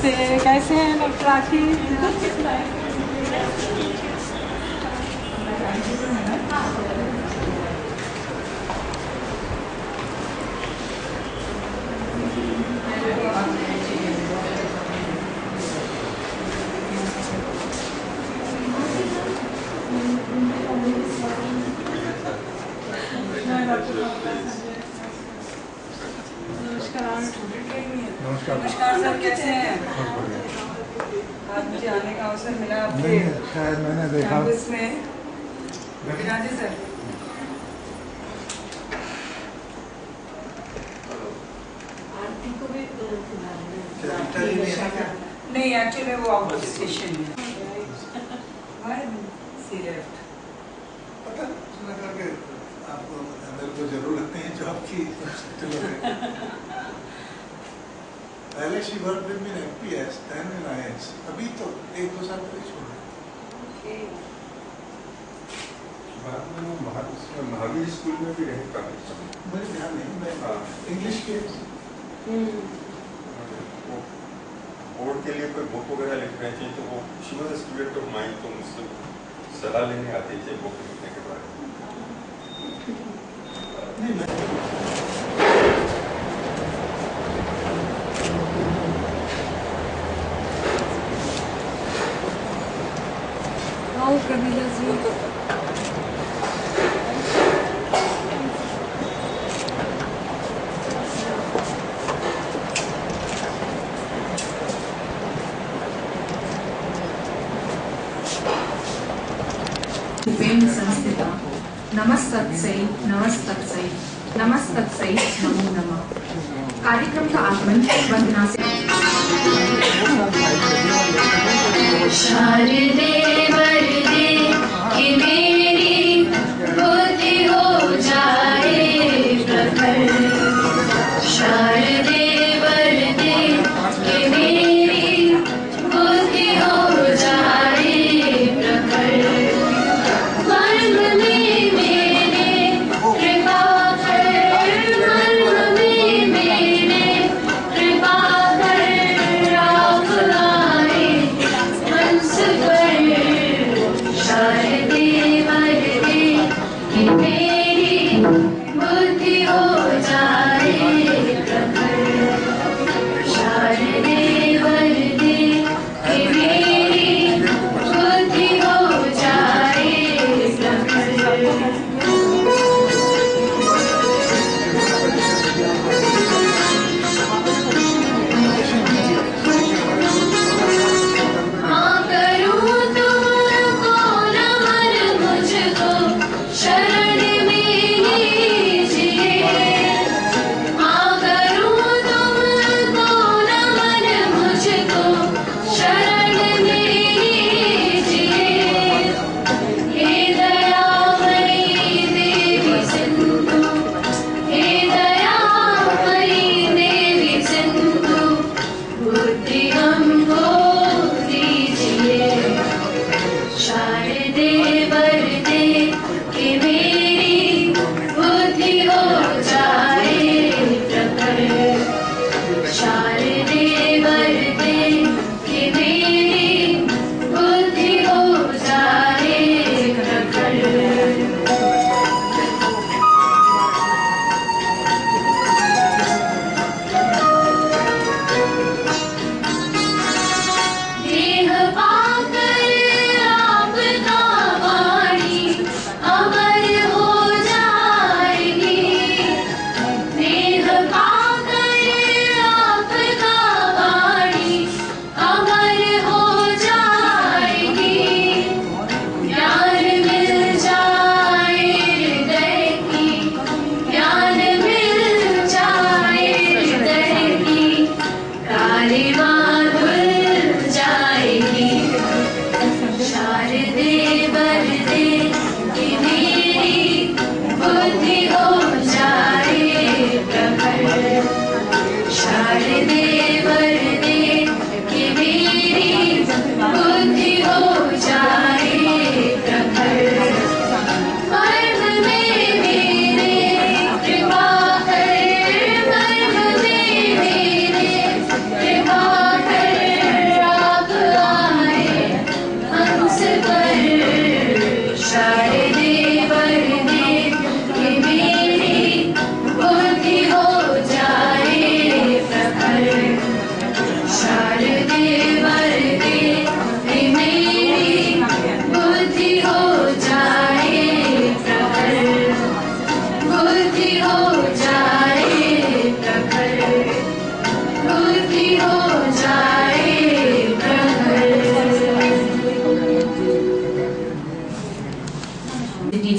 नमस्ते, कैसे हैं डॉक्टर राखी? नमस्कार सर, कैसे हैं? आज मुझे आने का अवसर मिला आपके शायद मैंने देखा कैंपस में। राजे सर, नहीं एक्चुअली वो आउट ऑफ स्टेशन है। पता लगा कि आपको मेरे को जरूरत नहीं है जॉब की। पहले she work with me in FPS, then in IAS. अभी तो 1-2 साल पहले छोड़ा। बाद में महावीर स्कूल में भी रहे काफी समय। मुझे ध्यान नहीं, मैं इंग्लिश के बोर्ड के लिए कोई बुक वगैरह लिख रहे थे तो वो she was a student of mine, तो मुझसे सलाह लेने आते थे बुक लिखने के बारे में। नहीं मैं आओ कबीला जी। संस्थिता नमस्तत्सै नमस्तत्सै नमस्तत्सै नमो नमः। कार्यक्रम का आगमन वंदना से। शारदे वरदे कि मेरी बुद्धि हो जाए प्रखर। शारदे वरदे कि मेरी बुद्धि हो जाए प्रखर। मन में मेरे कृपा कर, मन में मेरे कृपा कर, आप लाए हंस पर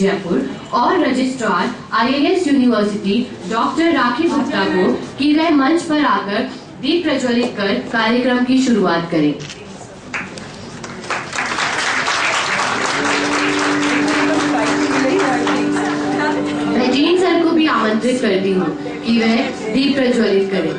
जयपुर और रजिस्ट्रार IAS यूनिवर्सिटी डॉक्टर राखी गुप्ता को कि वह मंच पर आकर दीप प्रज्वलित कर कार्यक्रम की शुरुआत करें। मैं जीन सर को भी आमंत्रित करती हूँ कि वह दीप प्रज्वलित करें।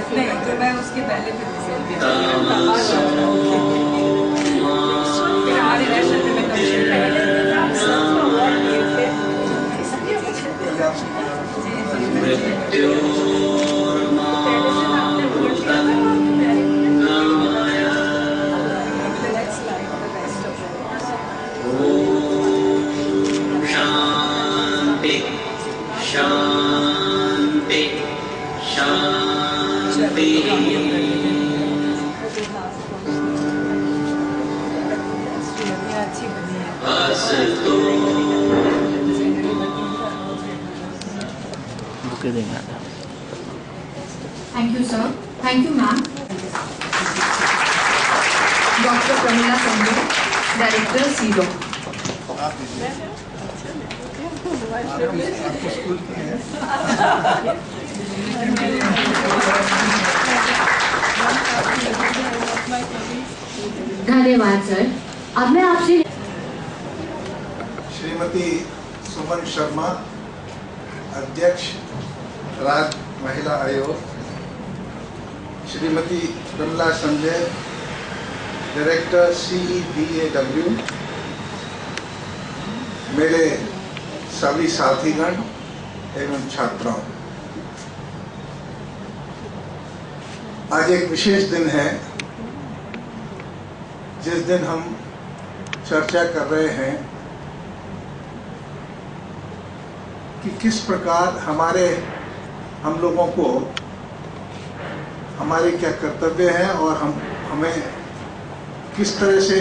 नहीं तो मैं उसके पहले Thank you, sir. Thank you, ma'am. Dr. Pramila Sanjay, Director, CDO. आपको स्कूल की है। धन्यवाद सर। अब मैं आपसे श्रीमती सुमन शर्मा, अध्यक्ष राज्य महिला आयोग, श्रीमती प्रमिला संजय, डायरेक्टर CEDAW, मेरे सभी साथीगण एवं छात्राओं, आज एक विशेष दिन है जिस दिन हम चर्चा कर रहे हैं कि किस प्रकार हम लोगों को हमारे क्या कर्तव्य हैं और हमें किस तरह से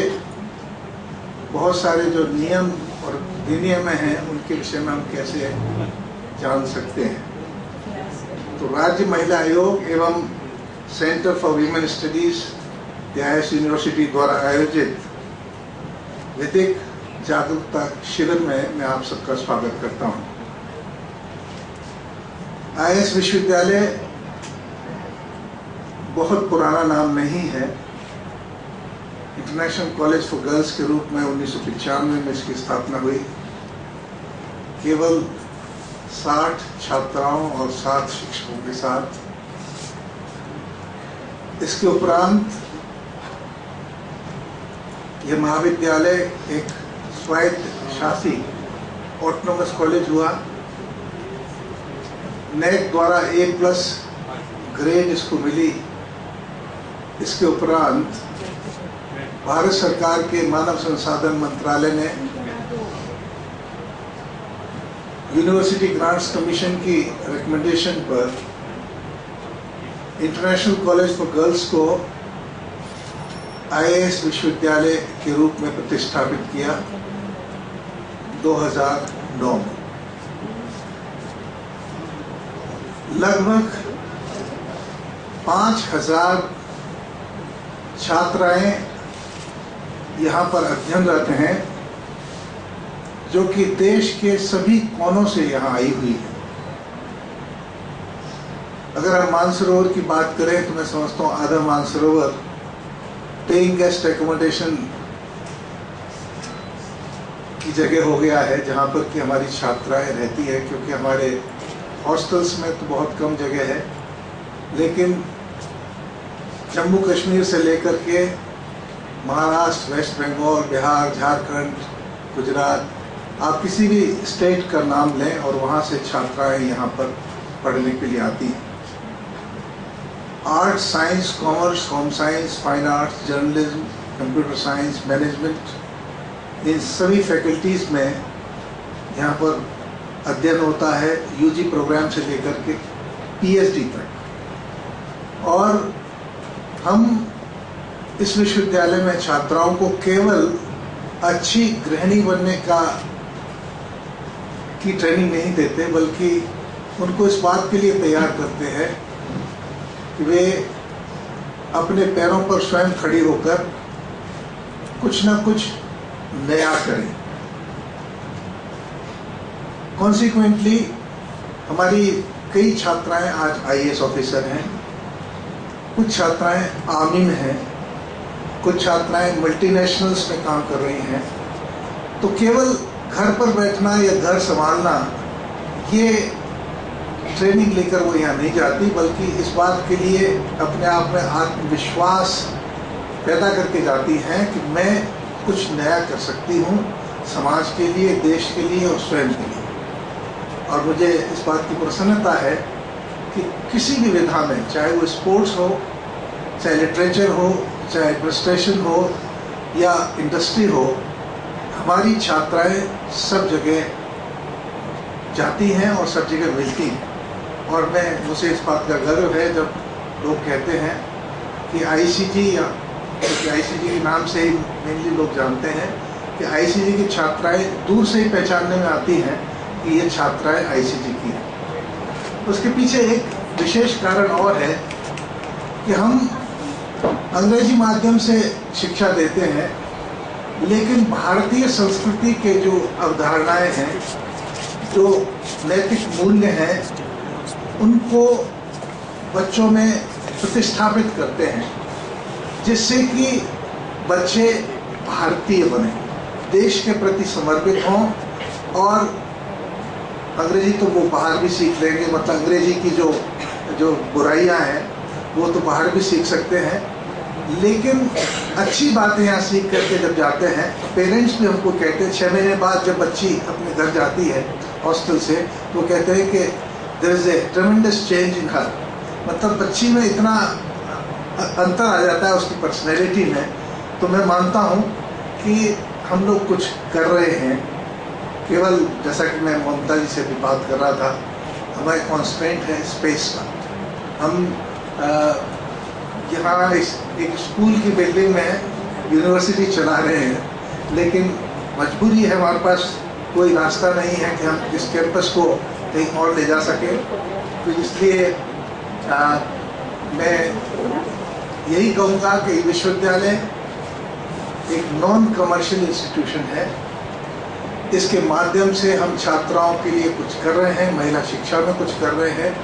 बहुत सारे जो नियम और विनियम हैं उनके विषय में हम कैसे जान सकते हैं। तो राज्य महिला आयोग एवं centre for women studies IAS university द्वारा आयोजित विधिक जागरूकता शिविर में मैं आप सबका स्वागत करता हूं। IAS विश्वविद्यालय बहुत पुराना नाम नहीं है। इंटरनेशनल कॉलेज फॉर गर्ल्स के रूप में 1995 में इसकी स्थापना हुई। केवल 60 छात्राओं और 7 शिक्षकों के साथ। इसके उपरांत यह महाविद्यालय एक स्वायत्त शासी ऑटोनोमस कॉलेज हुआ। नेक द्वारा A+ ग्रेड इसको मिली। इसके उपरांत भारत सरकार के मानव संसाधन मंत्रालय ने यूनिवर्सिटी ग्रांट्स कमीशन की रिकमेंडेशन पर इंटरनेशनल कॉलेज फॉर गर्ल्स को IAS विश्वविद्यालय के रूप में प्रतिष्ठापित किया 2009 में। लगभग 5000 छात्राएं यहाँ पर अध्ययनरत हैं, जो कि देश के सभी कोनों से यहाँ आई हुई है। अगर हम मानसरोवर की बात करें तो मैं समझता हूँ आधा मानसरोवर पेइंग गेस्ट एकोमोडेशन की जगह हो गया है, जहाँ पर कि हमारी छात्राएं रहती है, क्योंकि हमारे हॉस्टल्स में तो बहुत कम जगह है। लेकिन जम्मू कश्मीर से लेकर के महाराष्ट्र, वेस्ट बंगाल, बिहार, झारखंड, गुजरात, आप किसी भी स्टेट का नाम लें और वहाँ से छात्राएं यहाँ पर पढ़ने के लिए आती हैं। Arts, science, commerce, home science, fine arts, journalism, computer science, management, इन सभी फैकल्टीज़ में यहाँ पर अध्ययन होता है, UG प्रोग्राम से लेकर के PhD तक। और हम इस विश्वविद्यालय में छात्राओं को केवल अच्छी गृहिणी बनने की ट्रेनिंग नहीं देते, बल्कि उनको इस बात के लिए तैयार करते हैं कि वे अपने पैरों पर स्वयं खड़ी होकर कुछ ना कुछ नया करें। कॉन्सिक्वेंटली हमारी कई छात्राएं आज IAS ऑफिसर हैं, कुछ छात्राएं आर्मी में हैं, कुछ छात्राएं मल्टीनेशनल्स में काम कर रही हैं। तो केवल घर पर बैठना या घर संभालना, ये ट्रेनिंग लेकर वो यहाँ नहीं जाती, बल्कि इस बात के लिए अपने आप में आत्मविश्वास पैदा करके जाती हैं कि मैं कुछ नया कर सकती हूँ समाज के लिए, देश के लिए और स्वयं के लिए। और मुझे इस बात की प्रसन्नता है कि किसी भी विधा में, चाहे वो स्पोर्ट्स हो, चाहे लिटरेचर हो, चाहे एडमिनिस्ट्रेशन हो या इंडस्ट्री हो, हमारी छात्राएं सब जगह जाती हैं और सब जगह मिलती हैं। और मुझे इस बात का गर्व है जब लोग कहते हैं कि ICG, या ICG के नाम से ही मेनली लोग जानते हैं कि ICG की छात्राएं दूर से ही पहचानने में आती हैं कि ये छात्राएं ICG की हैं। उसके पीछे एक विशेष कारण और है कि हम अंग्रेजी माध्यम से शिक्षा देते हैं, लेकिन भारतीय संस्कृति के जो अवधारणाएं हैं, जो नैतिक मूल्य हैं, उनको बच्चों में प्रतिस्थापित करते हैं, जिससे कि बच्चे भारतीय बने, देश के प्रति समर्पित हों। और अंग्रेजी तो वो बाहर भी सीख लेंगे, मतलब अंग्रेजी की जो बुराइयां हैं वो तो बाहर भी सीख सकते हैं, लेकिन अच्छी बातें यहाँ सीख करके जब जाते हैं, पेरेंट्स भी हमको कहते हैं 6 महीने बाद जब बच्ची अपने घर जाती है हॉस्टल से, तो कहते हैं कि there is a tremendous change in her, मतलब बच्ची में इतना अंतर आ जाता है उसकी पर्सनैलिटी में। तो मैं मानता हूँ कि हम लोग कुछ कर रहे हैं। केवल जैसा कि मैं ममता जी से भी बात कर रहा था, हमारे कॉन्स्ट्रेंट है स्पेस का। हम यहाँ एक स्कूल की बिल्डिंग में यूनिवर्सिटी चला रहे हैं, लेकिन मजबूरी है, हमारे पास कोई रास्ता नहीं है कि हम इस कैंपस को कहीं और ले जा सकें। तो इसलिए मैं यही कहूँगा कि विश्वविद्यालय एक नॉन कमर्शियल इंस्टीट्यूशन है। इसके माध्यम से हम छात्राओं के लिए कुछ कर रहे हैं, महिला शिक्षा में कुछ कर रहे हैं।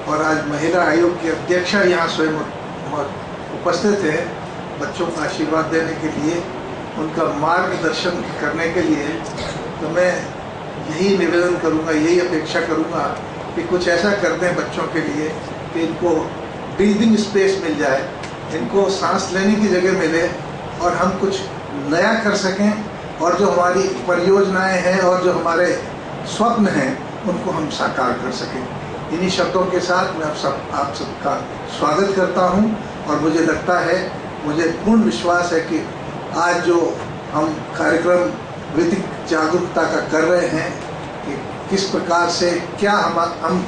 और आज महिला आयोग की अध्यक्षा यहाँ स्वयं उपस्थित है, बच्चों का आशीर्वाद देने के लिए, उनका मार्गदर्शन करने के लिए। तो मैं यही निवेदन करूँगा, यही अपेक्षा करूँगा कि कुछ ऐसा कर दें बच्चों के लिए कि इनको ब्रीदिंग स्पेस मिल जाए, इनको सांस लेने की जगह मिले और हम कुछ नया कर सकें, और जो हमारी परियोजनाएं हैं और जो हमारे स्वप्न हैं उनको हम साकार कर सकें। इन्हीं शब्दों के साथ मैं आप सबका स्वागत करता हूं। और मुझे लगता है, मुझे पूर्ण विश्वास है कि आज जो हम कार्यक्रम विधिक जागरूकता का कर रहे हैं कि किस प्रकार से क्या हम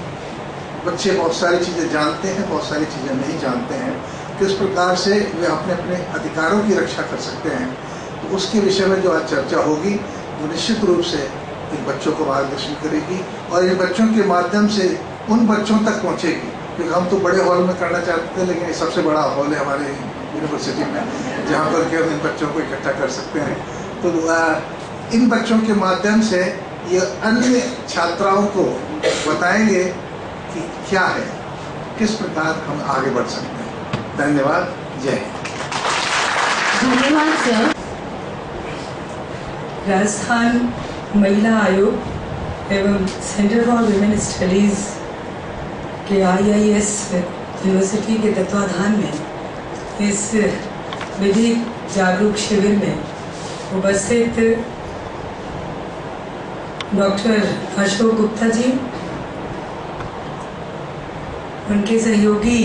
बच्चे बहुत सारी चीज़ें जानते हैं, बहुत सारी चीज़ें नहीं जानते हैं, किस प्रकार से वे अपने अपने अधिकारों की रक्षा कर सकते हैं, तो उसके विषय में जो आज चर्चा होगी वो निश्चित रूप से इन बच्चों को मार्गदर्शन करेगी और इन बच्चों के माध्यम से उन बच्चों तक पहुंचेगी। क्योंकि हम तो बड़े हॉल में करना चाहते थे, लेकिन ये सबसे बड़ा हॉल है हमारे यूनिवर्सिटी में, जहाँ पर के हम इन बच्चों को इकट्ठा कर सकते हैं। तो इन बच्चों के माध्यम से ये अन्य छात्राओं को बताएंगे कि क्या है, किस प्रकार हम आगे बढ़ सकते हैं। धन्यवाद। जय हिंद। धन्यवाद सर। राजस्थान महिला आयोग एवं सेंटर फॉर विमेन स्टडीज़ के IIS यूनिवर्सिटी के तत्वाधान में इस विधिक जागरूक शिविर में उपस्थित डॉक्टर अशोक गुप्ता जी, उनके सहयोगी,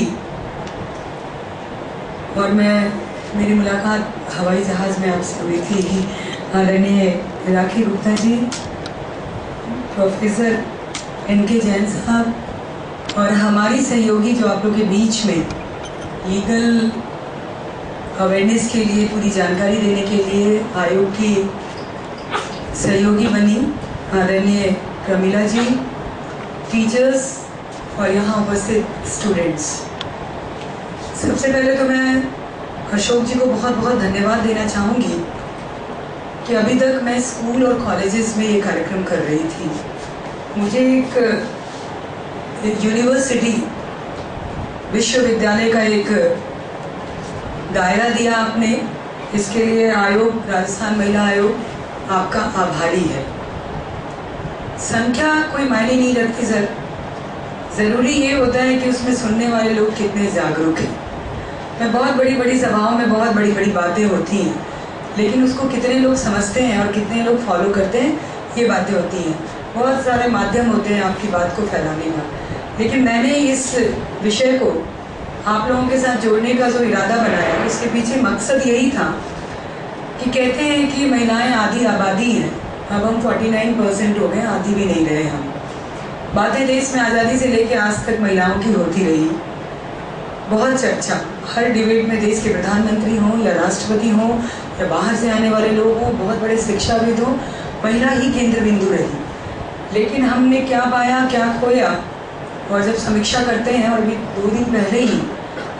और मेरी मुलाकात हवाई जहाज़ में आपसे हुई थी, आदरणीय राखी गुप्ता जी, प्रोफेसर NK जैन साहब, और हमारी सहयोगी जो आप लोग के बीच में लीगल अवेयरनेस के लिए, पूरी जानकारी देने के लिए आयोग की सहयोगी बनी, आदरणीय प्रमिला जी, टीचर्स और यहाँ उपस्थित स्टूडेंट्स, सबसे पहले तो मैं अशोक जी को बहुत बहुत धन्यवाद देना चाहूँगी कि अभी तक मैं स्कूल और कॉलेजेस में ये कार्यक्रम कर रही थी। मुझे एक यूनिवर्सिटी विश्वविद्यालय का एक दायरा दिया आपने, इसके लिए आयोग, राजस्थान महिला आयोग आपका आभारी है। संख्या कोई मायने नहीं रखती सर, ज़रूरी ये होता है कि उसमें सुनने वाले लोग कितने जागरूक हैं। मैं बहुत बड़ी बड़ी सभाओं में बहुत बड़ी बड़ी बातें होती हैं, लेकिन उसको कितने लोग समझते हैं और कितने लोग फॉलो करते हैं, ये बातें होती हैं। बहुत सारे माध्यम होते हैं आपकी बात को फैलाने का, लेकिन मैंने इस विषय को आप लोगों के साथ जोड़ने का जो इरादा बनाया, उसके पीछे मकसद यही था कि कहते हैं कि महिलाएं आधी आबादी हैं, अब हम 49% हो गए, आधी भी नहीं रहे हम। बातें देश में आज़ादी से लेकर आज तक महिलाओं की होती रही, बहुत चर्चा, हर डिबेट में देश के प्रधानमंत्री हों या राष्ट्रपति हों या बाहर से आने वाले लोग हों, बहुत बड़े शिक्षाविद हों, महिला ही केंद्र बिंदु रही। लेकिन हमने क्या पाया, क्या खोया, और जब समीक्षा करते हैं, और भी 2 दिन पहले ही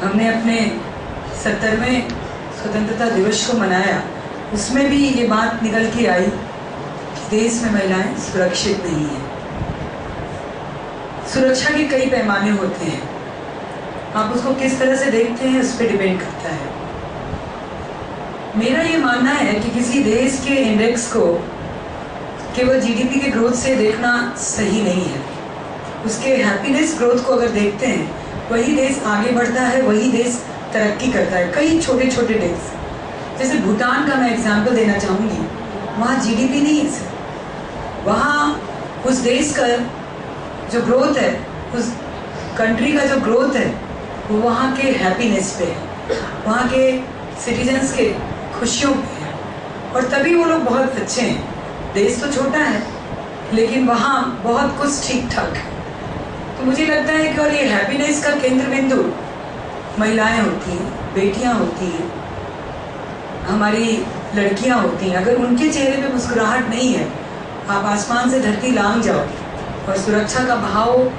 हमने अपने 70वें स्वतंत्रता दिवस को मनाया, उसमें भी ये बात निकल के आई कि देश में महिलाएं सुरक्षित नहीं हैं। सुरक्षा के कई पैमाने होते हैं, आप उसको किस तरह से देखते हैं उस पर डिपेंड करता है। मेरा ये मानना है कि किसी देश के इंडेक्स को केवल जीडीपी के ग्रोथ से देखना सही नहीं है। उसके हैप्पीनेस ग्रोथ को अगर देखते हैं, वही देश आगे बढ़ता है, वही देश तरक्की करता है। कई छोटे छोटे देश, जैसे भूटान का मैं एग्जांपल देना चाहूँगी, वहाँ जीडीपी नहीं है सर, वहाँ उस देश का जो ग्रोथ है, उस कंट्री का जो ग्रोथ है, वो वहाँ के हैप्पीनेस पे है, वहाँ के सिटीजन्स के खुशियों पे है, और तभी वो लोग बहुत अच्छे हैं। देश तो छोटा है, लेकिन वहाँ बहुत कुछ ठीक ठाक है। तो मुझे लगता है कि और ये हैप्पीनेस का केंद्र बिंदु महिलाएं होती हैं, बेटियाँ होती हैं, हमारी लड़कियाँ होती हैं। अगर उनके चेहरे पे मुस्कुराहट नहीं है, आप आसमान से धरती लांघ जाओ, और सुरक्षा का भाव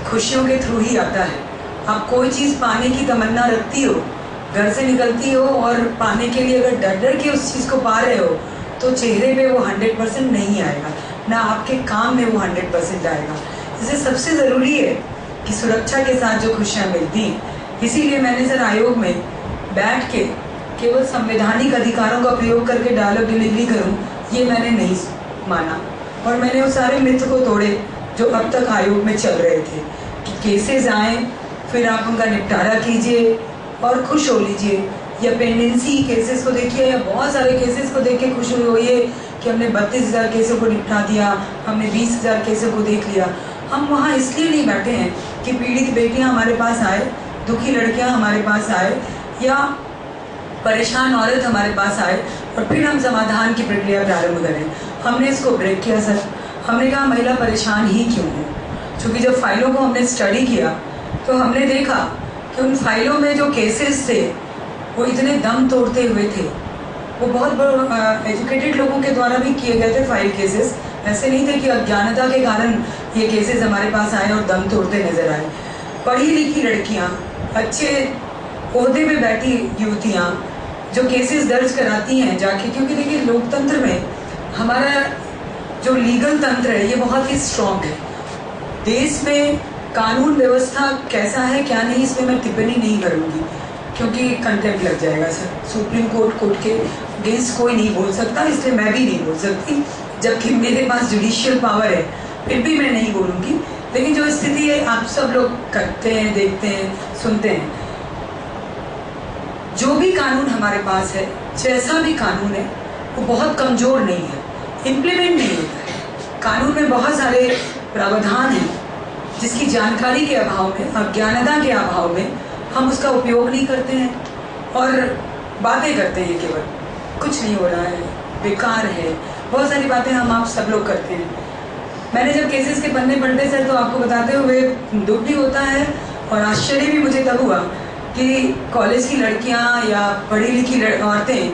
खुशियों के थ्रू ही आता है। आप कोई चीज़ पाने की तमन्ना रखती हो, घर से निकलती हो, और पाने के लिए अगर डर डर के उस चीज़ को पा रहे हो, तो चेहरे पे वो 100% नहीं आएगा, ना आपके काम में वो 100% आएगा। इसलिए सबसे ज़रूरी है कि सुरक्षा के साथ जो खुशियाँ मिलती हैं। इसीलिए मैंने सर आयोग में बैठ के केवल संवैधानिक अधिकारों का प्रयोग करके डायलॉग डिलीवरी करूँ, ये मैंने नहीं माना, और मैंने उस सारे मिथ को तोड़े जो अब तक आयोग में चल रहे थे कि केसेस आए, फिर आप उनका निपटारा कीजिए और खुश हो लीजिए, या पेंडेंसी केसेस को देखिए, या बहुत सारे केसेस को देख के खुश होइए कि हमने 32,000 केसों को निपटा दिया, हमने 20,000 केसों को देख लिया। हम वहाँ इसलिए नहीं बैठे हैं कि पीड़ित बेटियाँ हमारे पास आए, दुखी लड़कियाँ हमारे पास आए, या परेशान औरत हमारे पास आए और फिर हम समाधान की प्रक्रिया प्रारंभ करें। हमने इसको ब्रेक किया सर। हमने कहा महिला परेशान ही क्यों हो, क्योंकि जब फाइलों को हमने स्टडी किया तो हमने देखा कि उन फाइलों में जो केसेस थे वो इतने दम तोड़ते हुए थे। वो बहुत एजुकेटेड लोगों के द्वारा भी किए गए थे फाइल केसेस, ऐसे नहीं थे कि अज्ञानता के कारण ये केसेस हमारे पास आए और दम तोड़ते नजर आए। पढ़ी लिखी लड़कियाँ, अच्छे ओहदे पे बैठी युवतियाँ जो केसेस दर्ज कराती हैं जाके, क्योंकि देखिए लोकतंत्र में हमारा जो लीगल तंत्र है ये बहुत ही स्ट्रॉन्ग है। देश में कानून व्यवस्था कैसा है क्या नहीं, इसमें मैं टिप्पणी नहीं करूँगी क्योंकि कंटेम्प्ट लग जाएगा सर। सुप्रीम कोर्ट के अगेंस्ट कोई नहीं बोल सकता, इसलिए मैं भी नहीं बोल सकती, जबकि मेरे पास जुडिशियल पावर है, फिर भी मैं नहीं बोलूँगी। लेकिन जो स्थिति है आप सब लोग करते हैं, देखते हैं, सुनते हैं। जो भी कानून हमारे पास है, जैसा भी कानून है, वो बहुत कमज़ोर नहीं है, इम्प्लीमेंट नहीं होता है। कानून में बहुत सारे प्रावधान हैं जिसकी जानकारी के अभाव में, अज्ञानता के अभाव में हम उसका उपयोग नहीं करते हैं और बातें करते हैं, केवल कुछ नहीं हो रहा है, बेकार है, बहुत सारी बातें हम आप सब लोग करते हैं। मैंने जब केसेस के पन्ने पलटे सर, तो आपको बताते हुए दुख भी होता है और आश्चर्य भी मुझे तब हुआ कि कॉलेज की लड़कियां या पढ़ी लिखी औरतें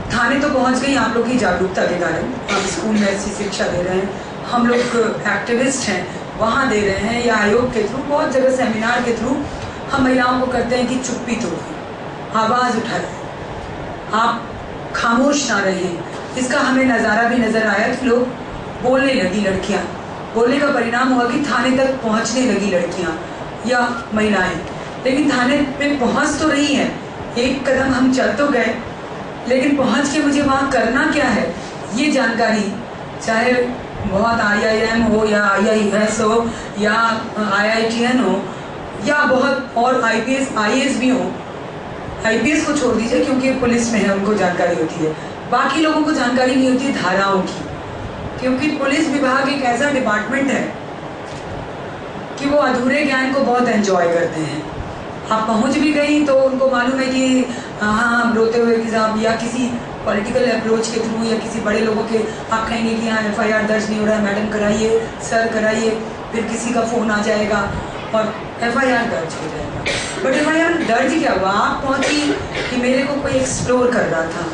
थाने तो पहुंच गई आप लोग की जागरूकता के कारण। हम स्कूल में ऐसी शिक्षा दे रहे हैं, हम लोग एक्टिविस्ट हैं, वहाँ दे रहे हैं, या आयोग के थ्रू, बहुत जगह सेमिनार के थ्रू हम महिलाओं को करते हैं कि चुप्पी तोड़ें, आवाज़ उठाएं, आप खामोश ना रहें। इसका हमें नज़ारा भी नज़र आया कि लोग बोलने लगी लड़कियां, बोलने का परिणाम हुआ कि थाने तक पहुंचने लगी लड़कियां या महिलाएं। लेकिन थाने पे पहुंच तो रही हैं, एक कदम हम चल तो गए, लेकिन पहुंच के मुझे वहाँ करना क्या है ये जानकारी, चाहे बहुत IIM हो या IIS हो या IITN हो या बहुत और IPS IAS भी हो। IPS को छोड़ दीजिए क्योंकि पुलिस में है, उनको जानकारी होती है, बाकी लोगों को जानकारी नहीं होती धाराओं की, क्योंकि पुलिस विभाग एक ऐसा डिपार्टमेंट है कि वो अधूरे ज्ञान को बहुत एंजॉय करते हैं। आप पहुंच भी गई तो उनको मालूम है कि हाँ रोते हुए कि साहब, या किसी पॉलिटिकल अप्रोच के थ्रू या किसी बड़े लोगों के आप कहेंगे कि हाँ FIR दर्ज नहीं हो रहा है, मैडम कराइए, सर कराइए, फिर किसी का फ़ोन आ जाएगा और FIR दर्ज हो जाएगा। बट FIR दर्ज क्या हुआ? आप पहुंची कि मेरे को कोई एक्सप्लोर कर रहा था,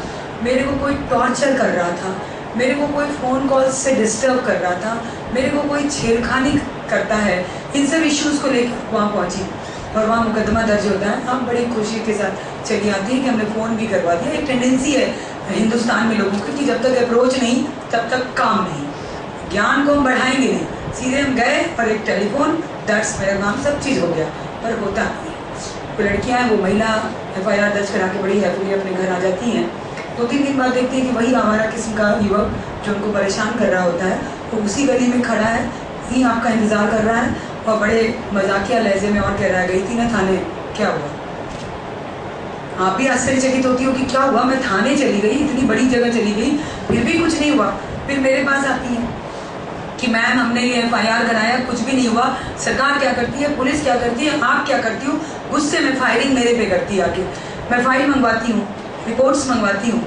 मेरे को कोई टॉर्चर कर रहा था, मेरे को कोई फ़ोन कॉल से डिस्टर्ब कर रहा था, मेरे को कोई छेड़खानी करता है, इन सब इश्यूज़ को लेकर वहाँ पहुँची और वहाँ मुकदमा दर्ज होता है। आप बड़ी खुशी के साथ चली आती है कि हमने फ़ोन भी करवा दिया। एक टेंडेंसी है हिंदुस्तान में लोगों की कि जब तक अप्रोच नहीं तब तक काम नहीं, ज्ञान को हम बढ़ाएंगे नहीं, सीधे हम गए और एक टेलीफोन दर्ज, मेरा नाम, सब चीज़ हो गया, पर होता नहीं। वो लड़कियाँ हैं, वो महिला FIR दर्ज करा के बड़ी हैप्पीली अपने घर आ जाती हैं। 2-3 दिन बाद देखती है कि वही हमारा किस्म का युवक जो उनको परेशान कर रहा होता है वो उसी गली में खड़ा है, ही आपका इंतज़ार कर रहा है और बड़े मजाकिया लहजे में और कह रहा है, गई थी ना थाने, क्या हुआ? आप भी आश्चर्यचकित होती हो कि क्या हुआ, मैं थाने चली गई, इतनी बड़ी जगह चली गई, फिर भी कुछ नहीं हुआ। फिर मेरे पास आती है कि मैम हमने ये FIR कराया, कुछ भी नहीं हुआ। सरकार क्या करती है, पुलिस क्या करती है, आप क्या करती हो? गुस्से में फायरिंग मेरे पे करती है आके। मैं फाइल मंगवाती हूँ, रिपोर्ट्स मंगवाती हूँ।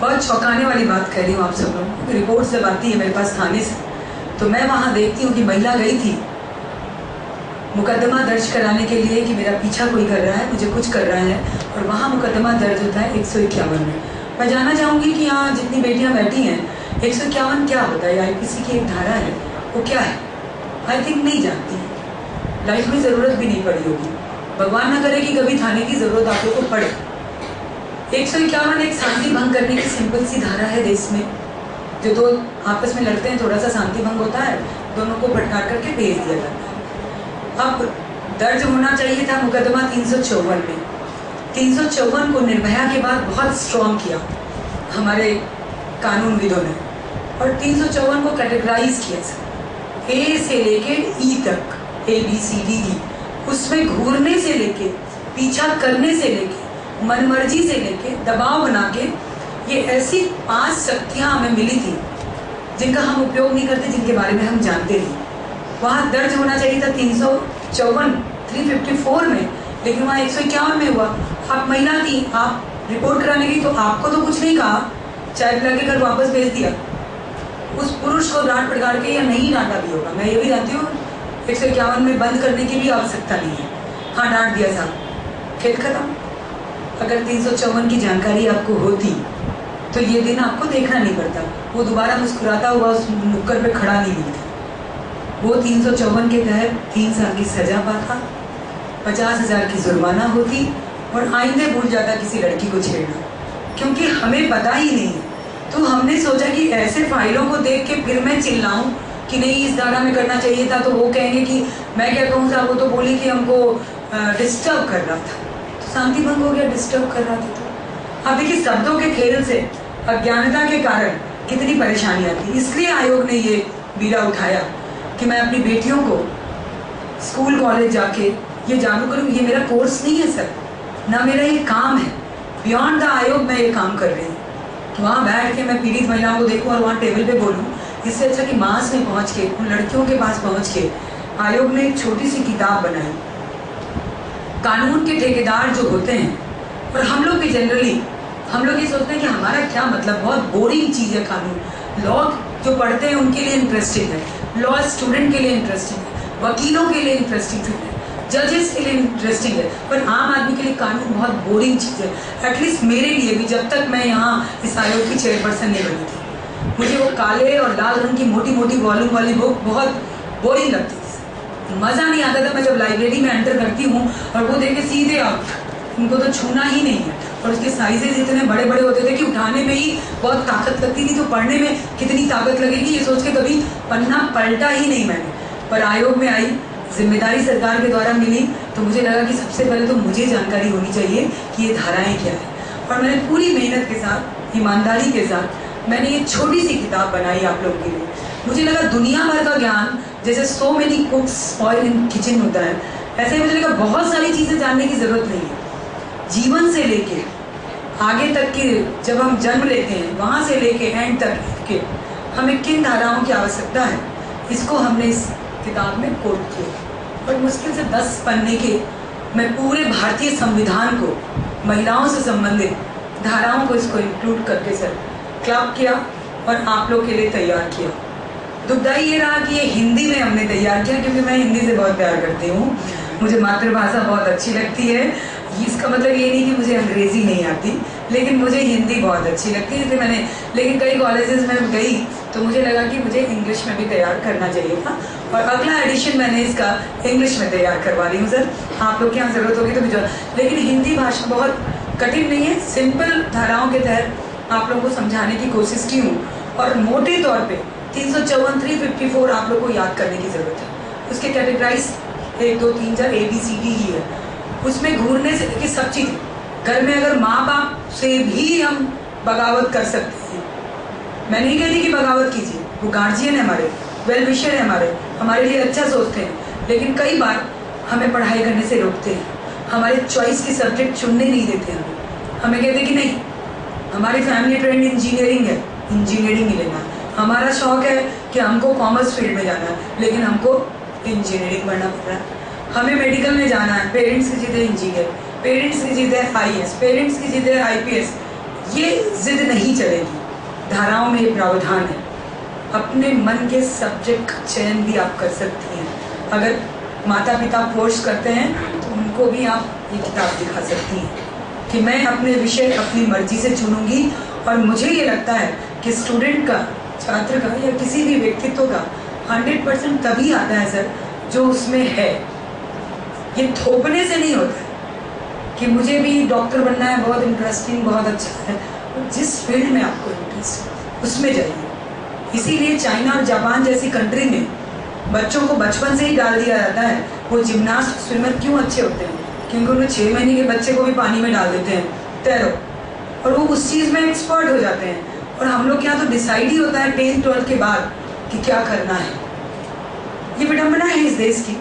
बहुत चौंकाने वाली बात कह रही हूँ आप सब लोग, रिपोर्ट्स जब आती है मेरे पास थाने से तो मैं वहाँ देखती हूँ कि महिला गई थी मुकदमा दर्ज कराने के लिए कि मेरा पीछा कोई कर रहा है, मुझे कुछ कर रहा है, और वहाँ मुकदमा दर्ज होता है 151 में। मैं जानना चाहूँगी कि यहाँ जितनी बेटियाँ बैठी हैं 151 क्या होता है, IPC की एक धारा है, वो क्या है? आई थिंक नहीं जानती, लाइफ में ज़रूरत भी नहीं पड़ी होगी, भगवान ना करे कि कभी थाने की ज़रूरत आप लोग को पड़े। 151 एक शांति भंग करने की सिंपल सी धारा है देश में, जो दो आपस में लड़ते हैं थोड़ा सा शांति भंग होता है, दोनों को भटका करके भेज दिया जाता है। अब दर्ज होना चाहिए था मुकदमा 354 में। 354 को निर्भया के बाद बहुत स्ट्रॉन्ग किया हमारे कानूनविदों ने और 354 को कैटेगराइज किया सर, A से लेके E तक, ABCDE, उसमें घूरने से लेके, पीछा करने से लेके, मनमर्जी से लेके, दबाव बना के, ये ऐसी 5 शक्तियाँ हमें मिली थी जिनका हम उपयोग नहीं करते, जिनके बारे में हम जानते नहीं। वहाँ दर्ज होना चाहिए था 354 में, लेकिन वहाँ 151 में हुआ। आप महिला थी, आप रिपोर्ट कराने गई तो आपको तो कुछ नहीं कहा, चाय पिला के घर वापस भेज दिया। उस पुरुष को डांट पड़गाड़ के या नहीं डांटा भी होगा, मैं ये भी जानती हूँ 151 में बंद करने की भी आवश्यकता नहीं है, हाँ डांट दिया था, खेल खत्म। अगर 354 की जानकारी आपको होती तो ये दिन आपको देखना नहीं पड़ता, वो दोबारा मुस्कुराता हुआ उस नुक्कड़ पे खड़ा नहीं मिलता। वो 354 के तहत 3 साल की सजा पाता, 50,000 की जुर्माना होती और आइंदे भूल जाता किसी लड़की को छेड़ना, क्योंकि हमें पता ही नहीं है। तो हमने सोचा कि ऐसे फाइलों को देख के फिर मैं चिल्लाऊं कि नहीं इस धारा में करना चाहिए था, तो वो कहेंगे कि मैं क्या कहूँ साहब, वो तो बोली कि हमको डिस्टर्ब कर रहा था, तो शांति भंग हो गया, डिस्टर्ब कर रहा था। तो अब देखिए शब्दों के खेल से, अज्ञानता के कारण कितनी परेशानियाँ थी। इसलिए आयोग ने ये बीड़ा उठाया कि मैं अपनी बेटियों को स्कूल कॉलेज जाके ये जागरूक करूँ। ये मेरा कोर्स नहीं है सर, ना मेरा ये काम है, बियॉन्ड द आयोग मैं ये काम कर रही हूँ। तो वहाँ बैठ के मैं पीड़ित महिलाओं को देखूँ और वहाँ टेबल पे बोलूँ, इससे अच्छा कि मास में पहुँच के, उन लड़कियों के पास पहुँच के। आयोग ने एक छोटी सी किताब बनाई, कानून के ठेकेदार जो होते हैं, और हम लोग भी जनरली हम लोग ये सोचते हैं कि हमारा क्या मतलब, बहुत बोरिंग चीज़ है कानून। लॉ जो पढ़ते हैं उनके लिए इंटरेस्टिंग है, लॉ स्टूडेंट के लिए इंटरेस्टिंग है, वकीलों के लिए इंटरेस्टिंग है, जजेस के लिए इंटरेस्टिंग है, पर आम आदमी के लिए कानून बहुत बोरिंग चीज़ है। एटलीस्ट मेरे लिए भी, जब तक मैं यहाँ इस आयोग की चेयरपर्सन नहीं बनी थी, मुझे वो काले और लाल रंग की मोटी मोटी वॉल्यूम वाली बुक बहुत बोरिंग लगती थी। मज़ा नहीं आता था। मैं जब लाइब्रेरी में एंटर करती हूँ और वो देख के सीधे आउट, उनको तो छूना ही नहीं है। और उसके साइजेस इतने बड़े बड़े होते थे कि उठाने में ही बहुत ताकत लगती थी, तो पढ़ने में कितनी ताकत लगेगी ये सोच के कभी पन्ना पलटा ही नहीं मैंने। पर आयोग में आई, जिम्मेदारी सरकार के द्वारा मिली, तो मुझे लगा कि सबसे पहले तो मुझे जानकारी होनी चाहिए कि ये धाराएं क्या है। और मैंने पूरी मेहनत के साथ, ईमानदारी के साथ मैंने ये छोटी सी किताब बनाई आप लोगों के लिए। मुझे लगा दुनिया भर का ज्ञान, जैसे so many कुक्स oil in kitchen होता है, ऐसे ही मुझे लगा बहुत सारी चीज़ें जानने की ज़रूरत नहीं है। जीवन से लेके आगे तक के, जब हम जन्म लेते हैं वहाँ से लेके एंड तक के हमें किन धाराओं की आवश्यकता है, इसको हमने इस किताब में कोट किया। और मुश्किल से 10 पन्ने के मैं पूरे भारतीय संविधान को, महिलाओं से संबंधित धाराओं को इसको इंक्लूड करके सर क्लब किया और आप लोग के लिए तैयार किया। दुखदाई ये रहा कि ये हिंदी में हमने तैयार किया, क्योंकि मैं हिंदी से बहुत प्यार करती हूँ, मुझे मातृभाषा बहुत अच्छी लगती है। इसका मतलब ये नहीं कि मुझे अंग्रेज़ी नहीं आती, लेकिन मुझे हिंदी बहुत अच्छी लगती है, इसलिए मैंने, लेकिन कई कॉलेजेस में गई तो मुझे लगा कि मुझे इंग्लिश में भी तैयार करना चाहिए था, और अगला एडिशन मैंने इसका इंग्लिश में तैयार करवा रही हूँ सर। आप लोग की यहाँ ज़रूरत होगी तो भी, लेकिन हिंदी भाषा बहुत कठिन नहीं है, सिंपल धाराओं के तहत आप लोगों को समझाने की कोशिश की हूँ। और मोटे तौर पे 354, 354 आप लोग को याद करने की ज़रूरत है। उसके कैटेगराइज 1, 2, 3, 4 ABCD ही है। उसमें घूरने से लेकर सब चीज़, घर में अगर माँ बाप से भी हम बगावत कर सकते हैं, मैं नहीं कहती कि बगावत कीजिए, वो गार्जियन है हमारे, वेल विशर है हमारे लिए अच्छा सोचते हैं, लेकिन कई बार हमें पढ़ाई करने से रोकते हैं, हमारे चॉइस के सब्जेक्ट चुनने नहीं देते हमें कहते कि नहीं, हमारी फैमिली ट्रेंड इंजीनियरिंग है, इंजीनियरिंग ही लेना है, हमारा शौक है कि हमको कॉमर्स फील्ड में जाना है, लेकिन हमको इंजीनियरिंग पढ़ना पड़ रहा है। हमें मेडिकल में जाना है, पेरेंट्स की जिद है इंजीनियर, पेरेंट्स की जिद है IAS, पेरेंट्स की जिद है IPS। ये जिद नहीं चलेगी, धाराओं में ये प्रावधान है। अपने मन के सब्जेक्ट का चयन भी आप कर सकती हैं। अगर माता पिता फोर्स करते हैं तो उनको भी आप ये किताब दिखा सकती हैं कि मैं अपने विषय अपनी मर्जी से चुनूंगी। और मुझे ये लगता है कि स्टूडेंट का, छात्र का या किसी भी व्यक्तित्व का 100% तभी आता है सर जो उसमें है। ये थोपने से नहीं होता है कि मुझे भी डॉक्टर बनना है, बहुत इंटरेस्टिंग, बहुत अच्छा है, जिस फील्ड में आपको इंटरेस्ट है उसमें जाइए। इसीलिए चाइना और जापान जैसी कंट्री में बच्चों को बचपन से ही डाल दिया जाता है। वो जिम्नास्ट, स्विमर क्यों अच्छे होते हैं? क्योंकि उन्हें 6 महीने के बच्चे को भी पानी में डाल देते हैं, तैरो, और वो उस चीज़ में एक्सपर्ट हो जाते हैं। और हम लोग के यहाँ तो डिसाइड ही होता है 10th 12th के बाद कि क्या करना है। ये विडम्बना है इस देश की,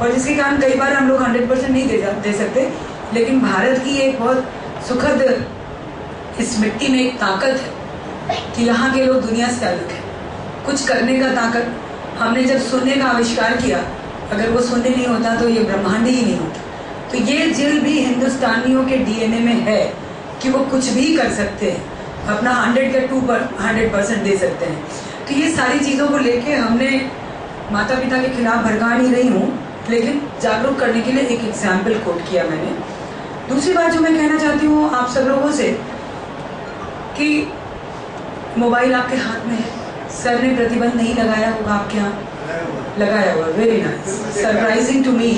और जिसके कारण कई बार हम लोग 100% नहीं दे सकते। लेकिन भारत की एक बहुत सुखद, इस मिट्टी में एक ताकत है कि यहाँ के लोग दुनिया से अलग है। कुछ करने का ताकत, हमने जब सुनने का आविष्कार किया, अगर वो शून्य नहीं होता तो ये ब्रह्मांड ही नहीं होता। तो ये जिल भी हिंदुस्तानियों के DNA में है कि वो कुछ भी कर सकते हैं, अपना 100 का 200% दे सकते हैं। तो ये सारी चीज़ों को लेके हमने माता पिता के खिलाफ भड़का नहीं रही हूँ, लेकिन जागरूक करने के लिए एक एग्जाम्पल कोट किया मैंने। दूसरी बात जो मैं कहना चाहती हूँ आप सब लोगों से कि मोबाइल आपके हाथ में है, सर ने प्रतिबंध नहीं लगाया होगा आपके यहाँ, लगाया हुआ, very nice, surprising to me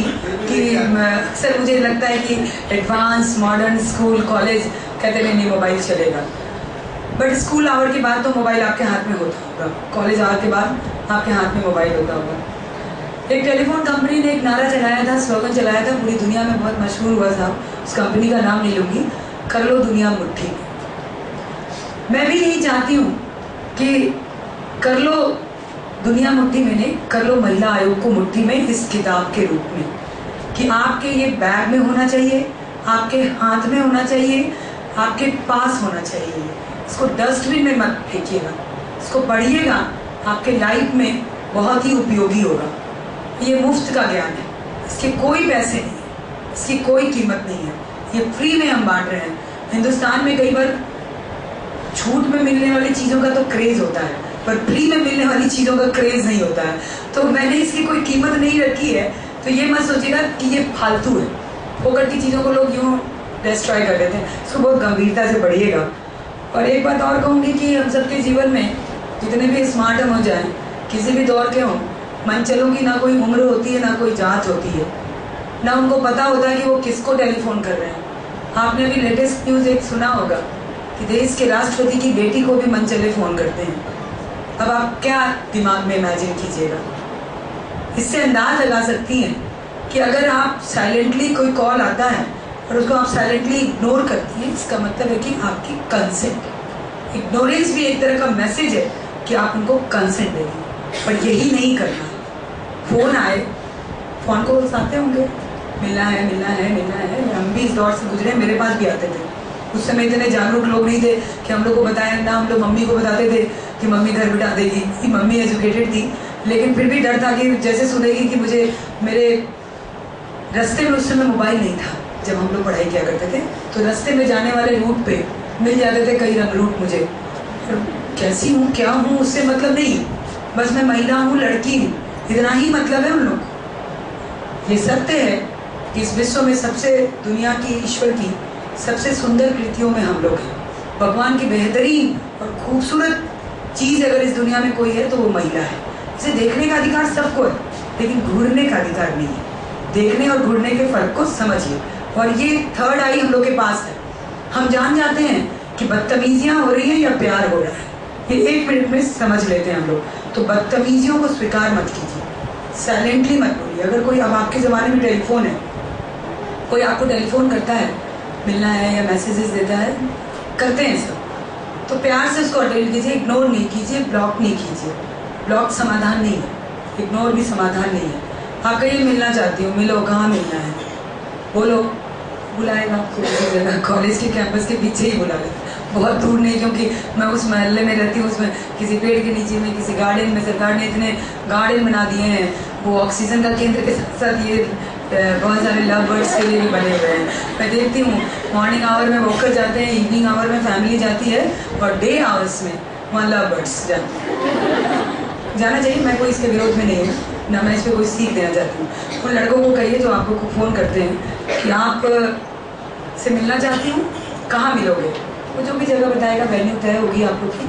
कि अक्सर मुझे लगता है कि एडवांस मॉडर्न स्कूल कॉलेज कहते नहीं मोबाइल चलेगा, बट स्कूल आवर के बाद तो मोबाइल आपके हाथ में होता होगा, कॉलेज आवर के बाद आपके हाथ में मोबाइल होता होगा। एक टेलीफोन कंपनी ने एक नारा चलाया था, स्लोगन चलाया था, पूरी दुनिया में बहुत मशहूर हुआ था, उस कंपनी का नाम नहीं लूँगी, कर लो दुनिया मुट्ठी। मैं भी यही चाहती हूँ कि कर लो दुनिया मुट्ठी में, नहीं कर लो महिला आयोग को मुट्ठी में, इस किताब के रूप में कि आपके ये बैग में होना चाहिए, आपके हाथ में होना चाहिए, आपके पास होना चाहिए। इसको डस्टबिन में मत फेंकिएगा, इसको पढ़िएगा, आपके लाइफ में बहुत ही उपयोगी होगा। ये मुफ्त का ज्ञान है, इसके कोई पैसे नहीं है, इसकी कोई कीमत नहीं है, ये फ्री में हम बांट रहे हैं। हिंदुस्तान में कई बार छूट में मिलने वाली चीज़ों का तो क्रेज़ होता है, पर फ्री में मिलने वाली चीज़ों का क्रेज़ नहीं होता है। तो मैंने इसकी कोई कीमत नहीं रखी है, तो ये मत सोचिएगा कि ये फालतू है। फोकट की चीज़ों को लोग यूँ डिस्ट्रॉय कर देते हैं, इसको बहुत गंभीरता से पढ़िएगा। और एक बात और कहूँगी कि हम सबके जीवन में जितने भी स्मार्ट हम हो जाएं, किसी भी दौर के हों, मनचलों की ना कोई उम्र होती है, ना कोई जात होती है, ना उनको पता होता है कि वो किसको टेलीफोन कर रहे हैं। आपने अभी लेटेस्ट न्यूज़ एक सुना होगा कि देश के राष्ट्रपति की बेटी को भी मनचले फ़ोन करते हैं। अब आप क्या दिमाग में इमेजिन कीजिएगा। इससे अंदाज लगा सकती हैं कि अगर आप साइलेंटली कोई कॉल आता है और उसको आप साइलेंटली इग्नोर करती हैं, इसका मतलब है कि आपकी कंसेंट। इग्नोरेंस भी एक तरह का मैसेज है कि आप उनको कंसेंट देंगे, पर यही नहीं करना। फ़ोन आए, फ़ोन को उठाते होंगे, मिलना है मिलना है मिलना है। हम भी इस दौर से गुजरे, मेरे पास भी आते थे। उस समय इतने जागरूक लोग नहीं थे कि हम लोग को बताएं ना, हम लोग मम्मी को बताते थे कि मम्मी घर बिठा देगी। कि मम्मी एजुकेटेड थी, लेकिन फिर भी डर था कि जैसे सुनेगी कि मुझे मेरे रास्ते में, उस समय मोबाइल नहीं था जब हम लोग पढ़ाई किया करते थे, तो रास्ते में जाने वाले रूट पे मिल जाते थे कई रंग रूट मुझे। और कैसी हूँ क्या हूँ उससे मतलब नहीं, बस मैं महिला हूँ, लड़की हूँ, इतना ही मतलब है उन लोग को। ये सत्य है कि इस विश्व में सबसे, दुनिया की, ईश्वर की सबसे सुंदर कृतियों में हम लोग हैं। भगवान की बेहतरीन और खूबसूरत चीज़ अगर इस दुनिया में कोई है तो वो महिला है। इसे देखने का अधिकार सबको है, लेकिन घूरने का अधिकार नहीं है। देखने और घूरने के फर्क को समझिए। और ये थर्ड आई हम लोग के पास है। हम जान जाते हैं कि बदतमीजियाँ हो रही हैं या प्यार हो रहा है, ये 1 मिनट में समझ लेते हैं हम लोग। तो बदतमीजियों को स्वीकार मत कीजिए, साइलेंटली मत बोलिए। अगर कोई, अब आपके ज़माने में टेलीफोन है, कोई आपको टेलीफोन करता है, मिलना है या मैसेजेस देता है, करते हैं सब, तो प्यार से उसको अटेंड कीजिए, इग्नोर नहीं कीजिए, ब्लॉक नहीं कीजिए। ब्लॉक समाधान नहीं है, इग्नोर भी समाधान नहीं है। आप कहिए मिलना चाहती हूँ, मिलो, कहाँ मिलना है, बोलो, बुलाएगा आपको किसी जगह, कॉलेज के कैंपस के पीछे ही बुला लेगा, बहुत दूर नहीं, क्योंकि मैं उस महल्ले में रहती हूँ, उसमें किसी पेड़ के नीचे में, किसी गार्डन में। सरकार ने इतने गार्डन बना दिए हैं, वो ऑक्सीजन का केंद्र के साथ साथ ये बहुत सारे लव बर्ड्स के लिए भी बने हुए हैं। मैं देखती हूँ मॉर्निंग आवर में वॉकर जाते हैं, इवनिंग आवर में फैमिली जाती है, और डे आवर्स में वहाँ लव बर्ड्स जाते हैं। जाना चाहिए, मैं कोई इसके विरोध में नहीं हूँ, ना मैं इस पर कोई सीख देना चाहती हूँ। उन लड़कों को कहिए जो आपको फ़ोन करते हैं कि आप से मिलना चाहती हूँ, कहाँ मिलोगे, वो जो भी जगह बताएगा, वेन्यू तय होगी आप लोग की,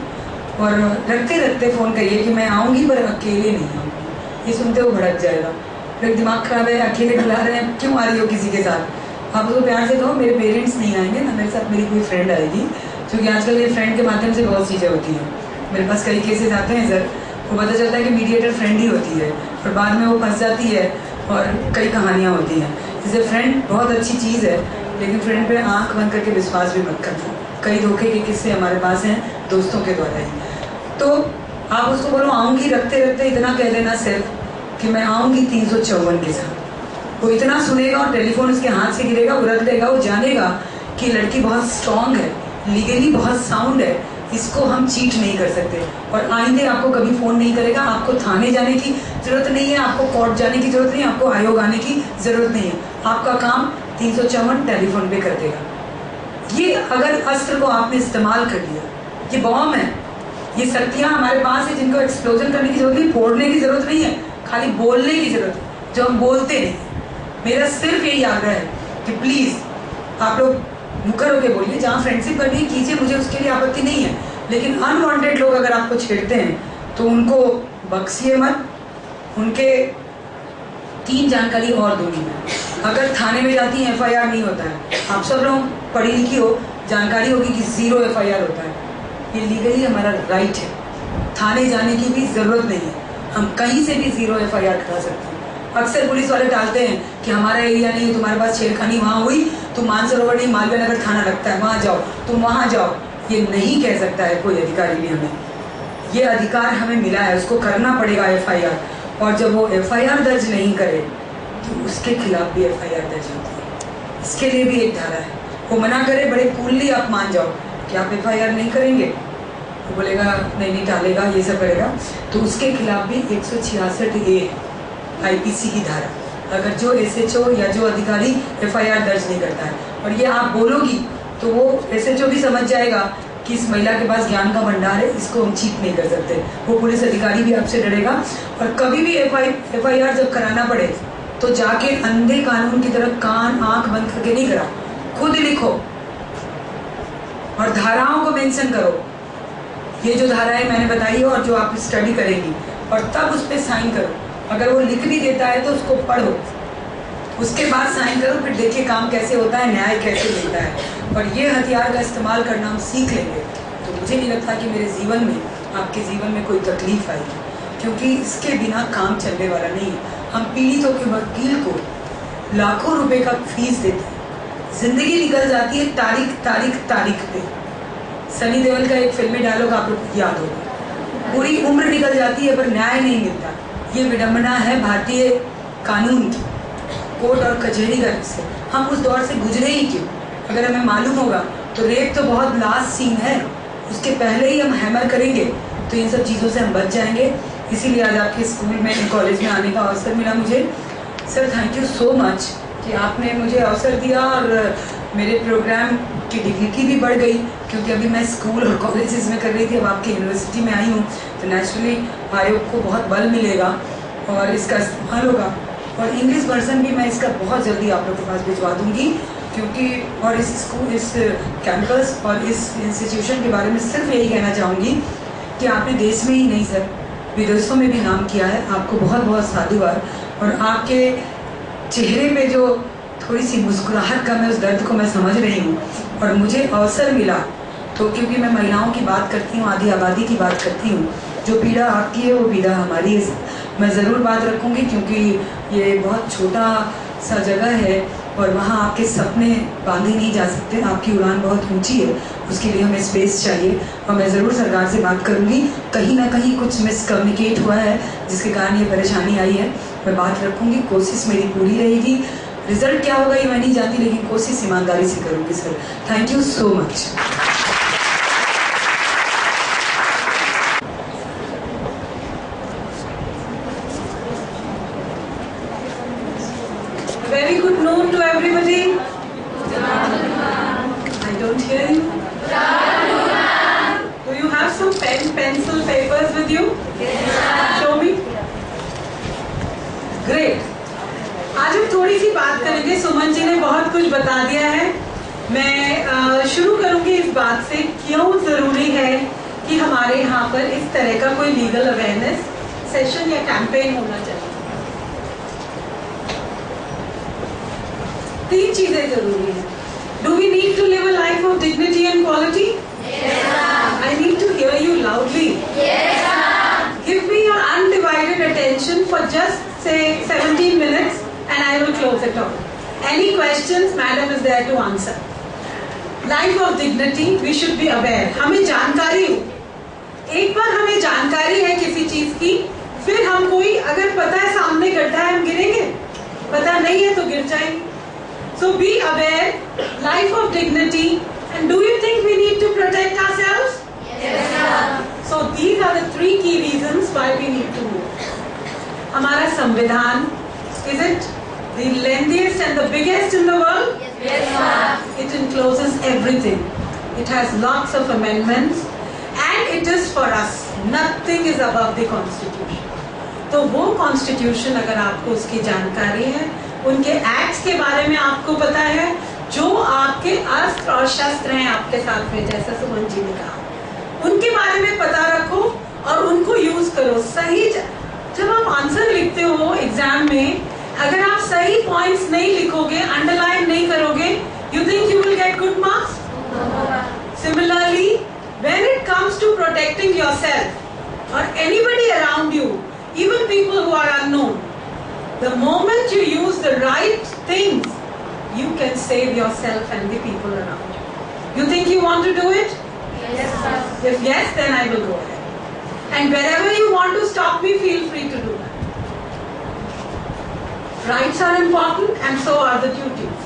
और रखते रखते फ़ोन करिए कि मैं आऊँगी पर अकेले नहीं आऊँगी। ये सुनते वो भड़क जाएगा, फिर दिमाग खराब है, अकेले बुला रहे हैं, क्यों आ रही हो किसी के साथ। आप उसको प्यार से कहो मेरे पेरेंट्स नहीं आएंगे ना, मेरे साथ मेरी कोई फ्रेंड आएगी, क्योंकि आजकल ये फ्रेंड के माध्यम से बहुत चीज़ें होती हैं। मेरे पास कई केसेस आते हैं सर, वो पता चलता है कि मीडिएटर फ्रेंड ही होती है, और बाद में वो फंस जाती है और कई कहानियाँ होती हैं। जैसे फ्रेंड बहुत अच्छी चीज़ है, लेकिन फ्रेंड पे आंख बंद करके विश्वास भी मत करना। कई धोखे के किस्से हमारे पास हैं दोस्तों के द्वारा ही। तो आप उसको बोलो आऊँगी, रखते रखते इतना कह देना सिर्फ कि मैं आऊँगी 354 के साथ। वो इतना सुनेगा और टेलीफोन उसके हाथ से गिरेगा, वो रख देगा, वो जानेगा कि लड़की बहुत स्ट्रांग है, लीगली बहुत साउंड है, इसको हम चीट नहीं कर सकते। और आइंदे आपको कभी फ़ोन नहीं करेगा, आपको थाने जाने की ज़रूरत नहीं है, आपको कोर्ट जाने की ज़रूरत नहीं है, आपको आयोग आने की ज़रूरत नहीं है। आपका काम 354 टेलीफोन पे कर देगा। ये अगर अस्त्र को आपने इस्तेमाल कर लिया, ये बॉम्ब है, ये शक्तियाँ हमारे पास है जिनको एक्सप्लोजन करने की जरूरत नहीं, फोड़ने की ज़रूरत नहीं है, खाली बोलने की ज़रूरत है, जो हम बोलते नहीं। मेरा सिर्फ यही आग्रह है कि प्लीज़ आप लोग मुकर होकर बोलिए, जहाँ फ्रेंडशिप करनी कीजिए, मुझे उसके लिए आपत्ति नहीं है, लेकिन अनवांटेड लोग अगर आपको छेड़ते हैं तो उनको बख्शिए मत। उनके 3 जानकारी और दूंगी मैं। अगर थाने में जाती हैं FIR नहीं होता है, आप सब लोग पढ़ी लिखी हो, जानकारी होगी कि 0 FIR होता है। ये लीगली हमारा राइट है, थाने जाने की भी ज़रूरत नहीं है, हम कहीं से भी 0 FIR करा सकते हैं। अक्सर पुलिस वाले टालते हैं कि हमारा एरिया नहीं है, तुम्हारे पास छेड़खानी वहाँ हुई, तुम मानसरोवर नहीं, मालवीय नगर थाना लगता है, वहाँ जाओ, तुम वहाँ जाओ। ये नहीं कह सकता है कोई अधिकारी भी हमें, ये अधिकार हमें मिला है, उसको करना पड़ेगा FIR। और जब वो FIR दर्ज नहीं करे तो उसके खिलाफ भी FIR दर्ज होती है। इसके लिए भी एक धारा है। वो मना करे, बड़े कूलली आप मान जाओ कि आप FIR नहीं करेंगे, वो बोलेगा नहीं टालेगा, ये सब करेगा, तो उसके खिलाफ भी 166A IPC की धारा, अगर जो SHO या जो अधिकारी FIR दर्ज नहीं करता है, और ये आप बोलोगी तो वो SHO भी समझ जाएगा कि इस महिला के पास ज्ञान का भंडार है, इसको हम चीट नहीं कर सकते। वो पुलिस अधिकारी भी आपसे डरेगा। और कभी भी FIR जब कराना पड़े तो जाके अंधे कानून की तरह कान आंख बंद करके नहीं करा, खुद लिखो और धाराओं को मेंशन करो, ये जो धाराएं मैंने बताई है और जो आप स्टडी करेंगी, और तब उस पर साइन करो। अगर वो लिख भी देता है तो उसको पढ़ो, उसके बाद साइन करो, फिर देखिए काम कैसे होता है, न्याय कैसे मिलता है। और ये हथियार का इस्तेमाल करना हम सीख लेंगे तो मुझे नहीं लगता कि मेरे जीवन में, आपके जीवन में कोई तकलीफ आएगी, क्योंकि इसके बिना काम चलने वाला नहीं है। हम पीड़ितों के वकील को लाखों रुपए का फीस देते हैं, जिंदगी निकल जाती है तारीख तारीख तारीख पे। सनी देओल का एक फिल्मी डायलॉग आप लोग याद होगा, पूरी उम्र निकल जाती है पर न्याय नहीं मिलता। ये विडंबना है भारतीय कानून की, कोर्ट और कचहरी का से। हम उस दौर से गुजरे ही क्यों? अगर हमें मालूम होगा तो रेप तो बहुत लास्ट सीन है, उसके पहले ही हम हैमर करेंगे तो इन सब चीज़ों से हम बच जाएंगे। इसीलिए आज आपके स्कूल में, कॉलेज में आने का अवसर मिला मुझे। Sir thank you so much कि आपने मुझे अवसर दिया और मेरे प्रोग्राम की डिग्निटी भी बढ़ गई, क्योंकि अभी मैं स्कूल और कॉलेजेस में कर रही थी, अब आपकी यूनिवर्सिटी में आई हूँ तो नेचुरली आयोग को बहुत बल मिलेगा और इसका इस्तेमाल होगा। और इंग्लिश वर्जन भी मैं इसका बहुत जल्दी आप लोग के पास भिजवा दूंगी, क्योंकि और इस स्कूल, इस कैंपस और इस इंस्टीट्यूशन के बारे में सिर्फ यही कहना चाहूँगी कि आपने देश में ही नहीं सर, विदेशों में भी नाम किया है। आपको बहुत बहुत साधुवाद। और आपके चेहरे पे जो थोड़ी सी मुस्कुराहट का, मैं उस दर्द को मैं समझ रही हूँ। और मुझे अवसर मिला तो, क्योंकि मैं महिलाओं की बात करती हूँ, आधी आबादी की बात करती हूँ, जो पीड़ा आपकी है वो पीड़ा हमारी है। मैं ज़रूर बात रखूँगी, क्योंकि ये बहुत छोटा सा जगह है और वहाँ आपके सपने बांधे नहीं जा सकते, आपकी उड़ान बहुत ऊंची है, उसके लिए हमें स्पेस चाहिए। और मैं ज़रूर सरकार से बात करूँगी, कहीं ना कहीं कुछ मिसकम्युनिकेट हुआ है जिसके कारण ये परेशानी आई है। मैं बात रखूँगी, कोशिश मेरी पूरी रहेगी। रिजल्ट क्या होगा ये मैं नहीं जानती, लेकिन कोशिश ईमानदारी से करूँगी sir. Thank you so much. Very good noon to everybody. I don't hear you. Do you have some pen, pencil, papers with you? Show me. Great. आज हम थोड़ी सी बात करेंगे। सुमन जी ने बहुत कुछ बता दिया है। मैं शुरू करूंगी इस बात से, क्यों जरूरी है कि हमारे यहाँ पर इस तरह का कोई लीगल अवेयरनेस सेशन या कैंपेन होना चाहिए। 3 चीजें जरूरी हैं। Do we need to live a life of dignity and quality? Yes, ma'am. I need to hear you loudly. Yes, ma'am. Give me your undivided attention for just say 17 minutes and I will close it off. Any questions, madam is there to answer. Life of dignity, we should be aware. हमें जानकारी हो। एक बार हमें जानकारी है किसी चीज की, फिर हम कोई, अगर पता है सामने गड्ढा है हम गिरेंगे, पता नहीं है तो गिर जाएंगे। So be aware, life of dignity, and do you think we need to protect ourselves? Yes, sir. So these are the 3 key reasons why we need to move. हमारा संविधान, is it the lengthiest and the biggest in the world? Yes, sir. It encloses everything. It has lots of amendments, and it is for us. Nothing is above the Constitution. तो वो Constitution अगर आपको उसकी जानकारी है, उनके acts के बारे में आपको पता है, जो आपके अस्त्र और शस्त्र हैं आपके साथ में, जैसा सुमन जी ने कहा, उनके बारे में पता रखो और उनको यूज करो। सही जब आप आंसर लिखते हो एग्जाम में, अगर आप सही पॉइंट्स नहीं लिखोगे, अंडरलाइन नहीं करोगे, you think you will get good marks? Similarly, when it comes to protecting yourself और anybody around you, even people who are unknown, the moment you use the right things, you can save yourself and the people around you. You think you want to do it? Yes, sir. If yes, then I will go ahead. And wherever you want to stop me, feel free to do that. Rights are important and so are the duties.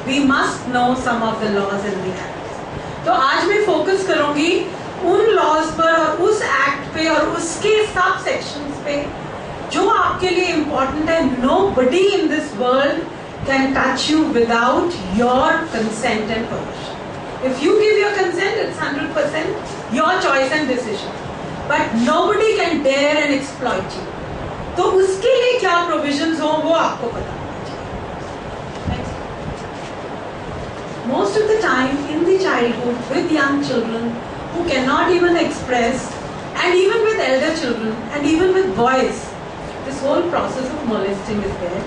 We must know some of the laws and the acts. तो आज मैं focus करूंगी उन laws पर और उस act पे और उसके सब सेक्शंस पे जो आपके लिए इम्पोर्टेंट है। Nobody in this world can touch you without your consent and permission. If you give your consent, it's 100% your choice and decision. But nobody can dare and exploit you. तो उसके लिए क्या provisions हो वो आपको पता होना चाहिए। Most of the time in the childhood with young children who cannot even express, and even with elder children and even with boys, this whole process of molesting is there.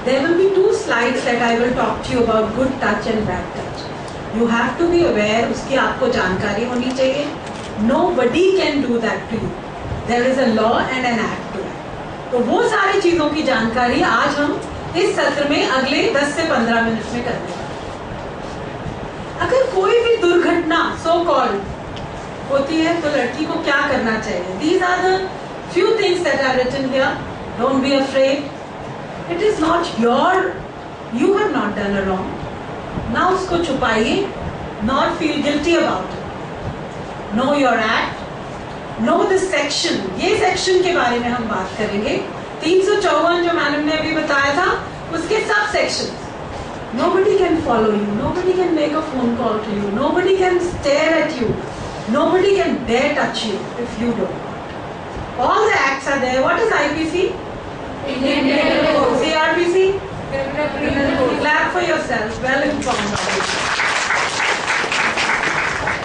There will be 2 slides that I will talk to you about good touch and bad touch. You have to be aware, उसकी आपको जानकारी होनी चाहिए. Nobody can do that to you. There is a law and an act to that. तो वो सारी चीजों की जानकारी आज हम इस सत्र में अगले 10 से 15 मिनट में करने वाले हैं. अगर कोई भी दुर्घटना so called होती है तो लड़की को क्या करना चाहिए? These are the few things that are written here. Don't be afraid. It is not you have not done a wrong. ना उसको छुपाइए, not feel guilty about it. Know your act. Know the section. ये section के बारे में हम बात करेंगे. 354 जो मैडम ने अभी बताया था, उसके सब sections. Nobody can follow you. Nobody can make a phone call to you. Nobody can stare at you. Nobody can dare touch you if you don't. All the acts are there. What is IPC? Indian Penal Code. CRPC? Criminal Code. Clap for yourself. Well informed of it.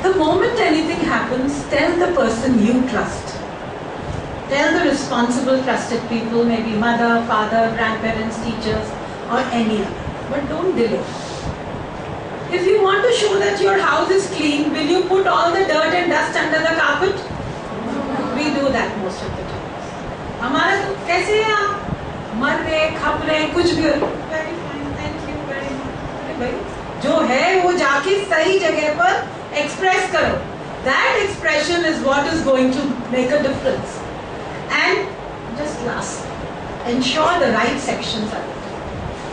The moment anything happens, tell the person you trust. Tell the responsible, trusted people, maybe mother, father, grandparents, teachers, or any other. But don't delay. If you want to show that your house is clean, will you put all the dirt and dust under the carpet? We do that most of the time. हमारा तो कैसे हैं आप? मर रहे, खप रहे, कुछ भी. Very fine, thank you very much. अरे भाई, जो है वो जाके सही जगह पर एक्सप्रेस करो. That expression is what is going to make a difference. And just last, ensure the right sections are there.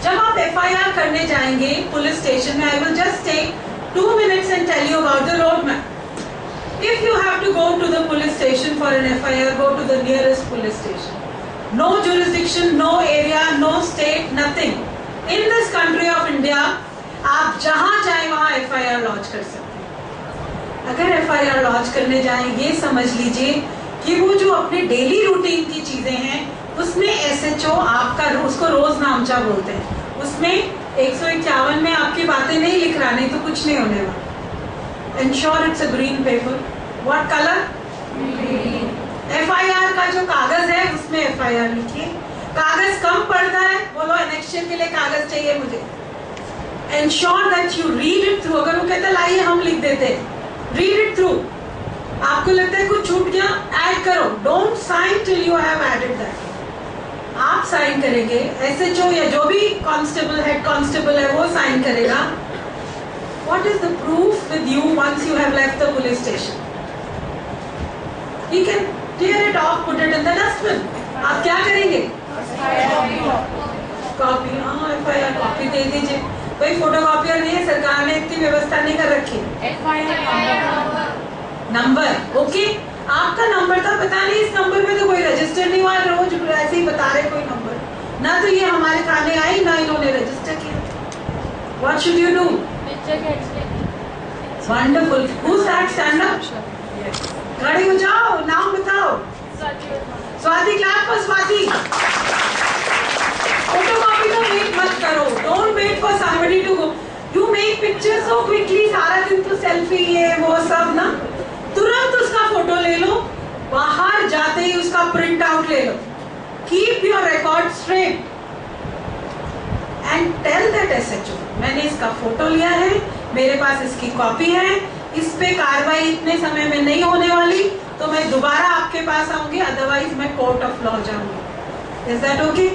जब आप FIR करने जाएंगे पुलिस स्टेशन में, I will just take 2 minutes and tell you about the road map. If you have to go to the police station for an FIR, go to the nearest police station. No jurisdiction, no area, no state, nothing. In this country of India, आप जहाँ चाहे वहाँ FIR launch कर सकते हैं. अगर FIR launch करने जाएं, ये समझ लीजिए कि वो जो अपने डेली रूटीन की चीजें हैं, उसमें SHO आपका उसको रोज नामचा बोलते हैं. उसमें 151 में आपकी बातें नहीं लिख रहा, नहीं तो कुछ नहीं होने वाला. Ensure it's a green paper. What color? Green. FIR का जो कागज है उसमें FIR लिखिए. कागज कम पड़ता है, बोलो एनेक्शन के लिए कागज चाहिए मुझे. Ensure that you read it through. अगर वो कहता है लाइए हम लिख देते हैं, read it through. आपको लगता है कुछ छूट गया, ऐड करो. Don't sign till you have added that. आप साइन करेंगे, SHO या जो भी कांस्टेबल हेड कांस्टेबल है वो साइन करेगा. What is the proof with you once you have left the police station? He can tear it off, put it in the dustbin. आप क्या करेंगे? कॉपी. हाँ, FIR कॉपी दे दीजिए. कोई फोटोकॉपियर नहीं है, सरकार ने इतनी व्यवस्था नहीं कर रखी. Number okay. आपका नंबर था, पता नहीं इस नंबर पे तो कोई रजिस्टर नहीं हुआ, रोज ऐसे ही बता रहे कोई नंबर. ना तो ये हमारे थाने आई, ना इन्होंने रजिस्टर किया. What should you do? Wonderful. Who's that? Stand up. खड़े हो जाओ, नाम बताओ. स्वाति. क्लास पर स्वाति. फोटोकॉपी का वेट मत करो. Don't wait for somebody to go. You make pictures so quickly. सारा दिन तो सेल्फी ये वो सब ना. तुरंत उसका फोटो ले लो, बाहर जाते ही उसका प्रिंट आउट ले लो. Keep your record straight and tell that SHO मैंने इसका फोटो लिया है, मेरे पास इसकी कॉपी है, इस पे कार्रवाई इतने समय में नहीं होने वाली, तो मैं दोबारा आपके पास आऊंगी, अदरवाइज मैं कोर्ट ऑफ लॉ जाऊंगी. Is that okay?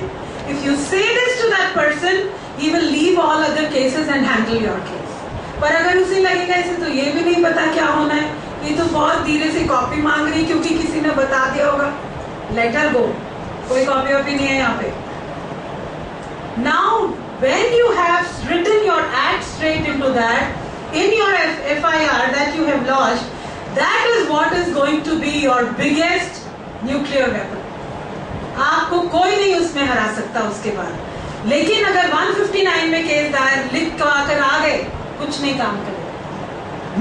If you say this to that person, he will leave all other cases and handle your case. पर अगर उसे लगेगा इसे तो ये भी नहीं पता क्या होना है, ये तो बहुत धीरे से कॉपी मांग रही क्योंकि किसी ने बता दिया होगा, let her go. कोई कॉपी वॉपी नहीं है यहाँ पे. Now, when you have written your act straight into that, in your FIR that you have lodged, that is what is going to be your biggest nuclear weapon. आपको कोई नहीं उसमें हरा सकता उसके बाद. लेकिन अगर 159 में केस दायर लिख कर आ गए, कुछ नहीं काम करेगा.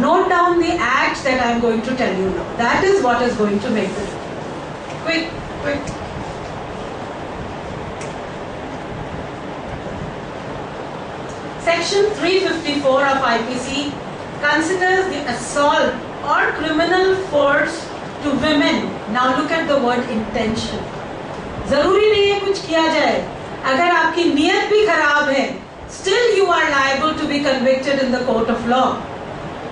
Note down the acts that I am going to tell you now. That is what is going to make the difference. Quick. Section 354 of IPC considers the assault or criminal force to women. Now look at the word intention. जरूरी नहीं है कुछ किया जाए, अगर आपकी नीयत भी खराब है, still you are liable to be convicted in the court of law.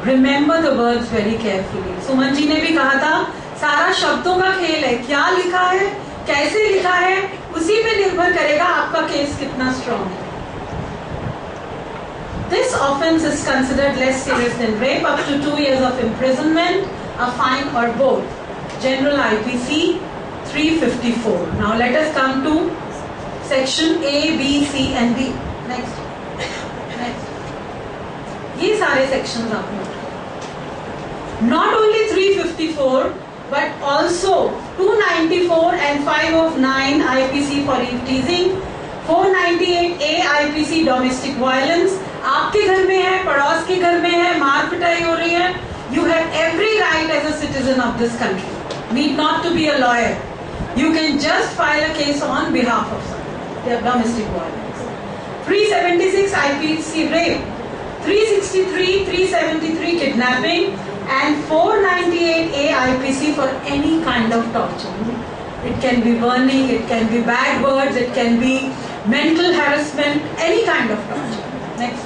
Remember the words very carefully. Suman ji ने भी कहा था, सारा शब्दों का खेल है, क्या लिखा है, कैसे लिखा है, उसी पे निर्भर करेगा आपका केस कितना स्ट्रॉन्ग है. This offense is considered less serious than rape, up to 2 years of imprisonment, a fine or both. General IPC 354. Now let us come to section A, B, C and D. Next. ये सारे sections आप note. Not only 354, but also 294 and 509 IPC for eve-teasing, 498A IPC domestic violence. आपके घर में है, पड़ोस के घर में है, मार पिटाई हो रही है. You have every right as a citizen of this country. Need not to be a lawyer. You can just file a case on behalf of someone. Domestic violence. 376 IPC rape, 363, 373 kidnapping, and 498A IPC for any kind of torture. It can be burning, it can be bad words, it can be mental harassment, any kind of torture. Next.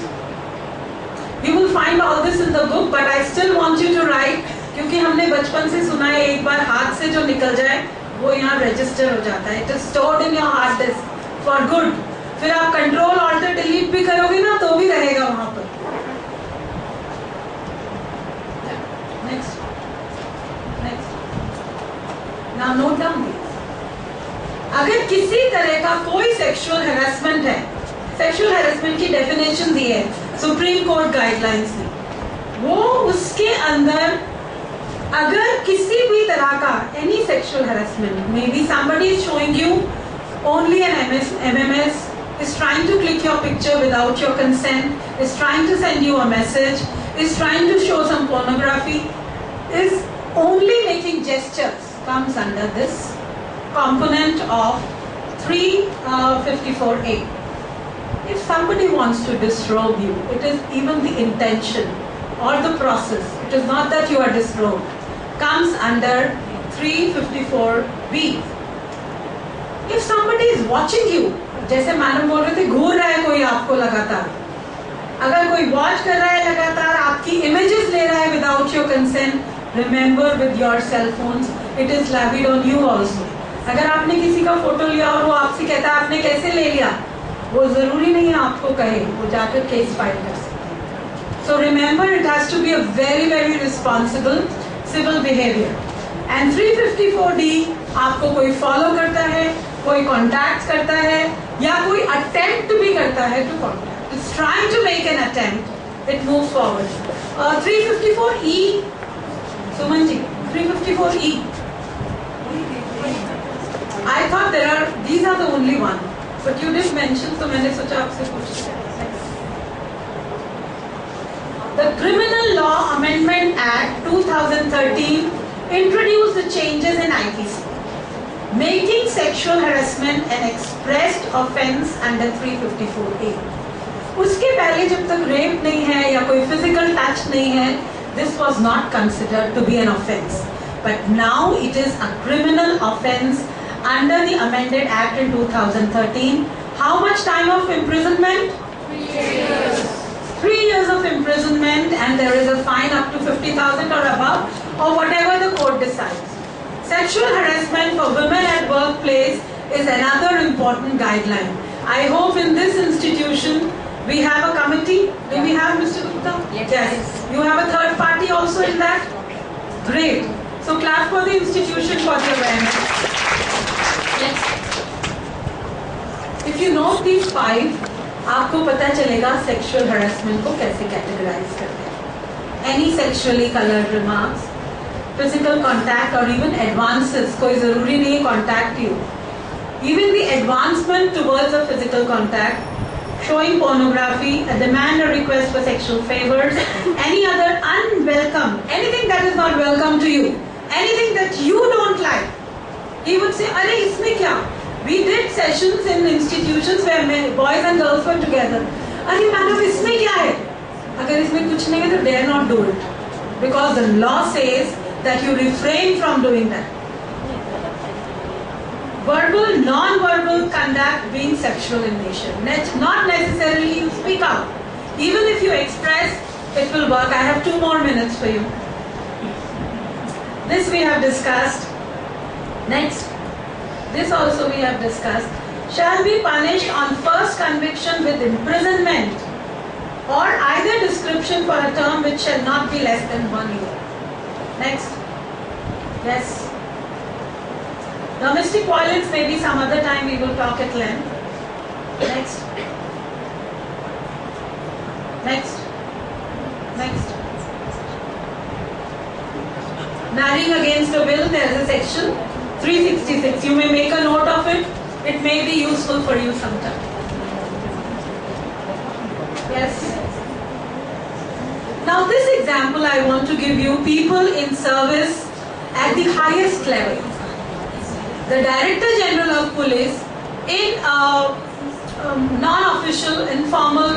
You will find all this in the book, but I still want you to write, क्योंकि हमने बचपन से सुना है एक बार हाथ से जो निकल जाए वो यहाँ रजिस्टर हो जाता है. It is stored in your hard disk for good. फिर आप कंट्रोल ऑल्टर डिलीट भी करोगे ना तो भी रहेगा वहां पर. Now note down these. अगर किसी तरह का कोई सेक्सुअल हैरेसमेंट है, सेक्सुअल हैरेसमेंट की डेफिनेशन दी है सुप्रीम कोर्ट गाइडलाइंस में, वो उसके अंदर अगर किसी भी तरह का any sexual harassment, may be somebody is showing you only an MMS, is trying to click your picture without your consent, is trying to send you a message, is trying to show some pornography, is only making gestures, comes under this component of 354A. If somebody wants to disrobe you, it is even the intention or the process, it is not that you are disrobed, comes under 354B. If somebody is watching you, जैसे madam बोल रहे थे, घूर रहा है कोई आपको लगातार, अगर कोई वॉच कर रहा है लगातार, आपकी इमेजेस ले रहा है without your consent, remember with your cell phones, it is levied on you also. अगर आपने किसी का फोटो लिया और वो आपसे कहता है आपने कैसे ले लिया, वो जरूरी नहीं है आपको कहे, वो जाकर केस फाइल कर सकते हैं. So remember it has to be a very very responsible civil behaviour. And 354D आपको कोई फॉलो करता है, कोई कॉन्टैक्ट करता है या कोई अटेम्प्ट भी करता है to contact, it's trying to make an attempt, it moves forward. 354E, Suman ji, 354E. I thought these are the only one, but you did mention, so मैंने सोचा आपसे पूछूं. The Criminal Law Amendment Act 2013 introduced the changes in IPC, making sexual harassment an expressed offence under 354A. उसके पहले जब तक rape नहीं है या कोई फिजिकल टच नहीं है, this was not considered to be an offence. But now it is a criminal offence under the amended act in 2013. How much time of imprisonment? 3 years. 3 years of imprisonment, and there is a fine up to 50,000 or above, or whatever the court decides. Sexual harassment for women at workplace is another important guideline. I hope in this institution we have a committee. Do we have, Mr. Gupta? Yes. You have a third party also in that? Great. So clap for the institution for the awareness. Yes. If you know these 5, आपको पता चलेगा sexual harassment को कैसे categorize करते हैं. Any sexually colored remarks, physical contact or even advances, कोई जरूरी नहीं है contact you. Even the advancement towards a physical contact, showing pornography, a demand or request for sexual favors, any other unwelcome, anything that is not welcome to you, anything that you don't like. He would say, "अरे इसमें क्या? We did sessions in institutions where boys and girls were together. अरे madam इसमें क्या है? अगर इसमें कुछ नहीं है तो dare not do it, because the law says that you refrain from doing that." verbal, non-verbal conduct being sexual in nature. Not necessarily you speak out. Even if you express, it will work. I have 2 more minutes for you. This we have discussed. Next, this also we have discussed. Shall be punished on first conviction with imprisonment or either description for a term which shall not be less than 1 year. Next. Yes. Domestic violence, maybe some other time we will talk at length. Next. Next. Next. Marrying against the will, there is a section 366. You may make a note of it. It may be useful for you sometime. Yes. Now this example I want to give you, people in service at the highest level. The Director General of Police in a non-official, informal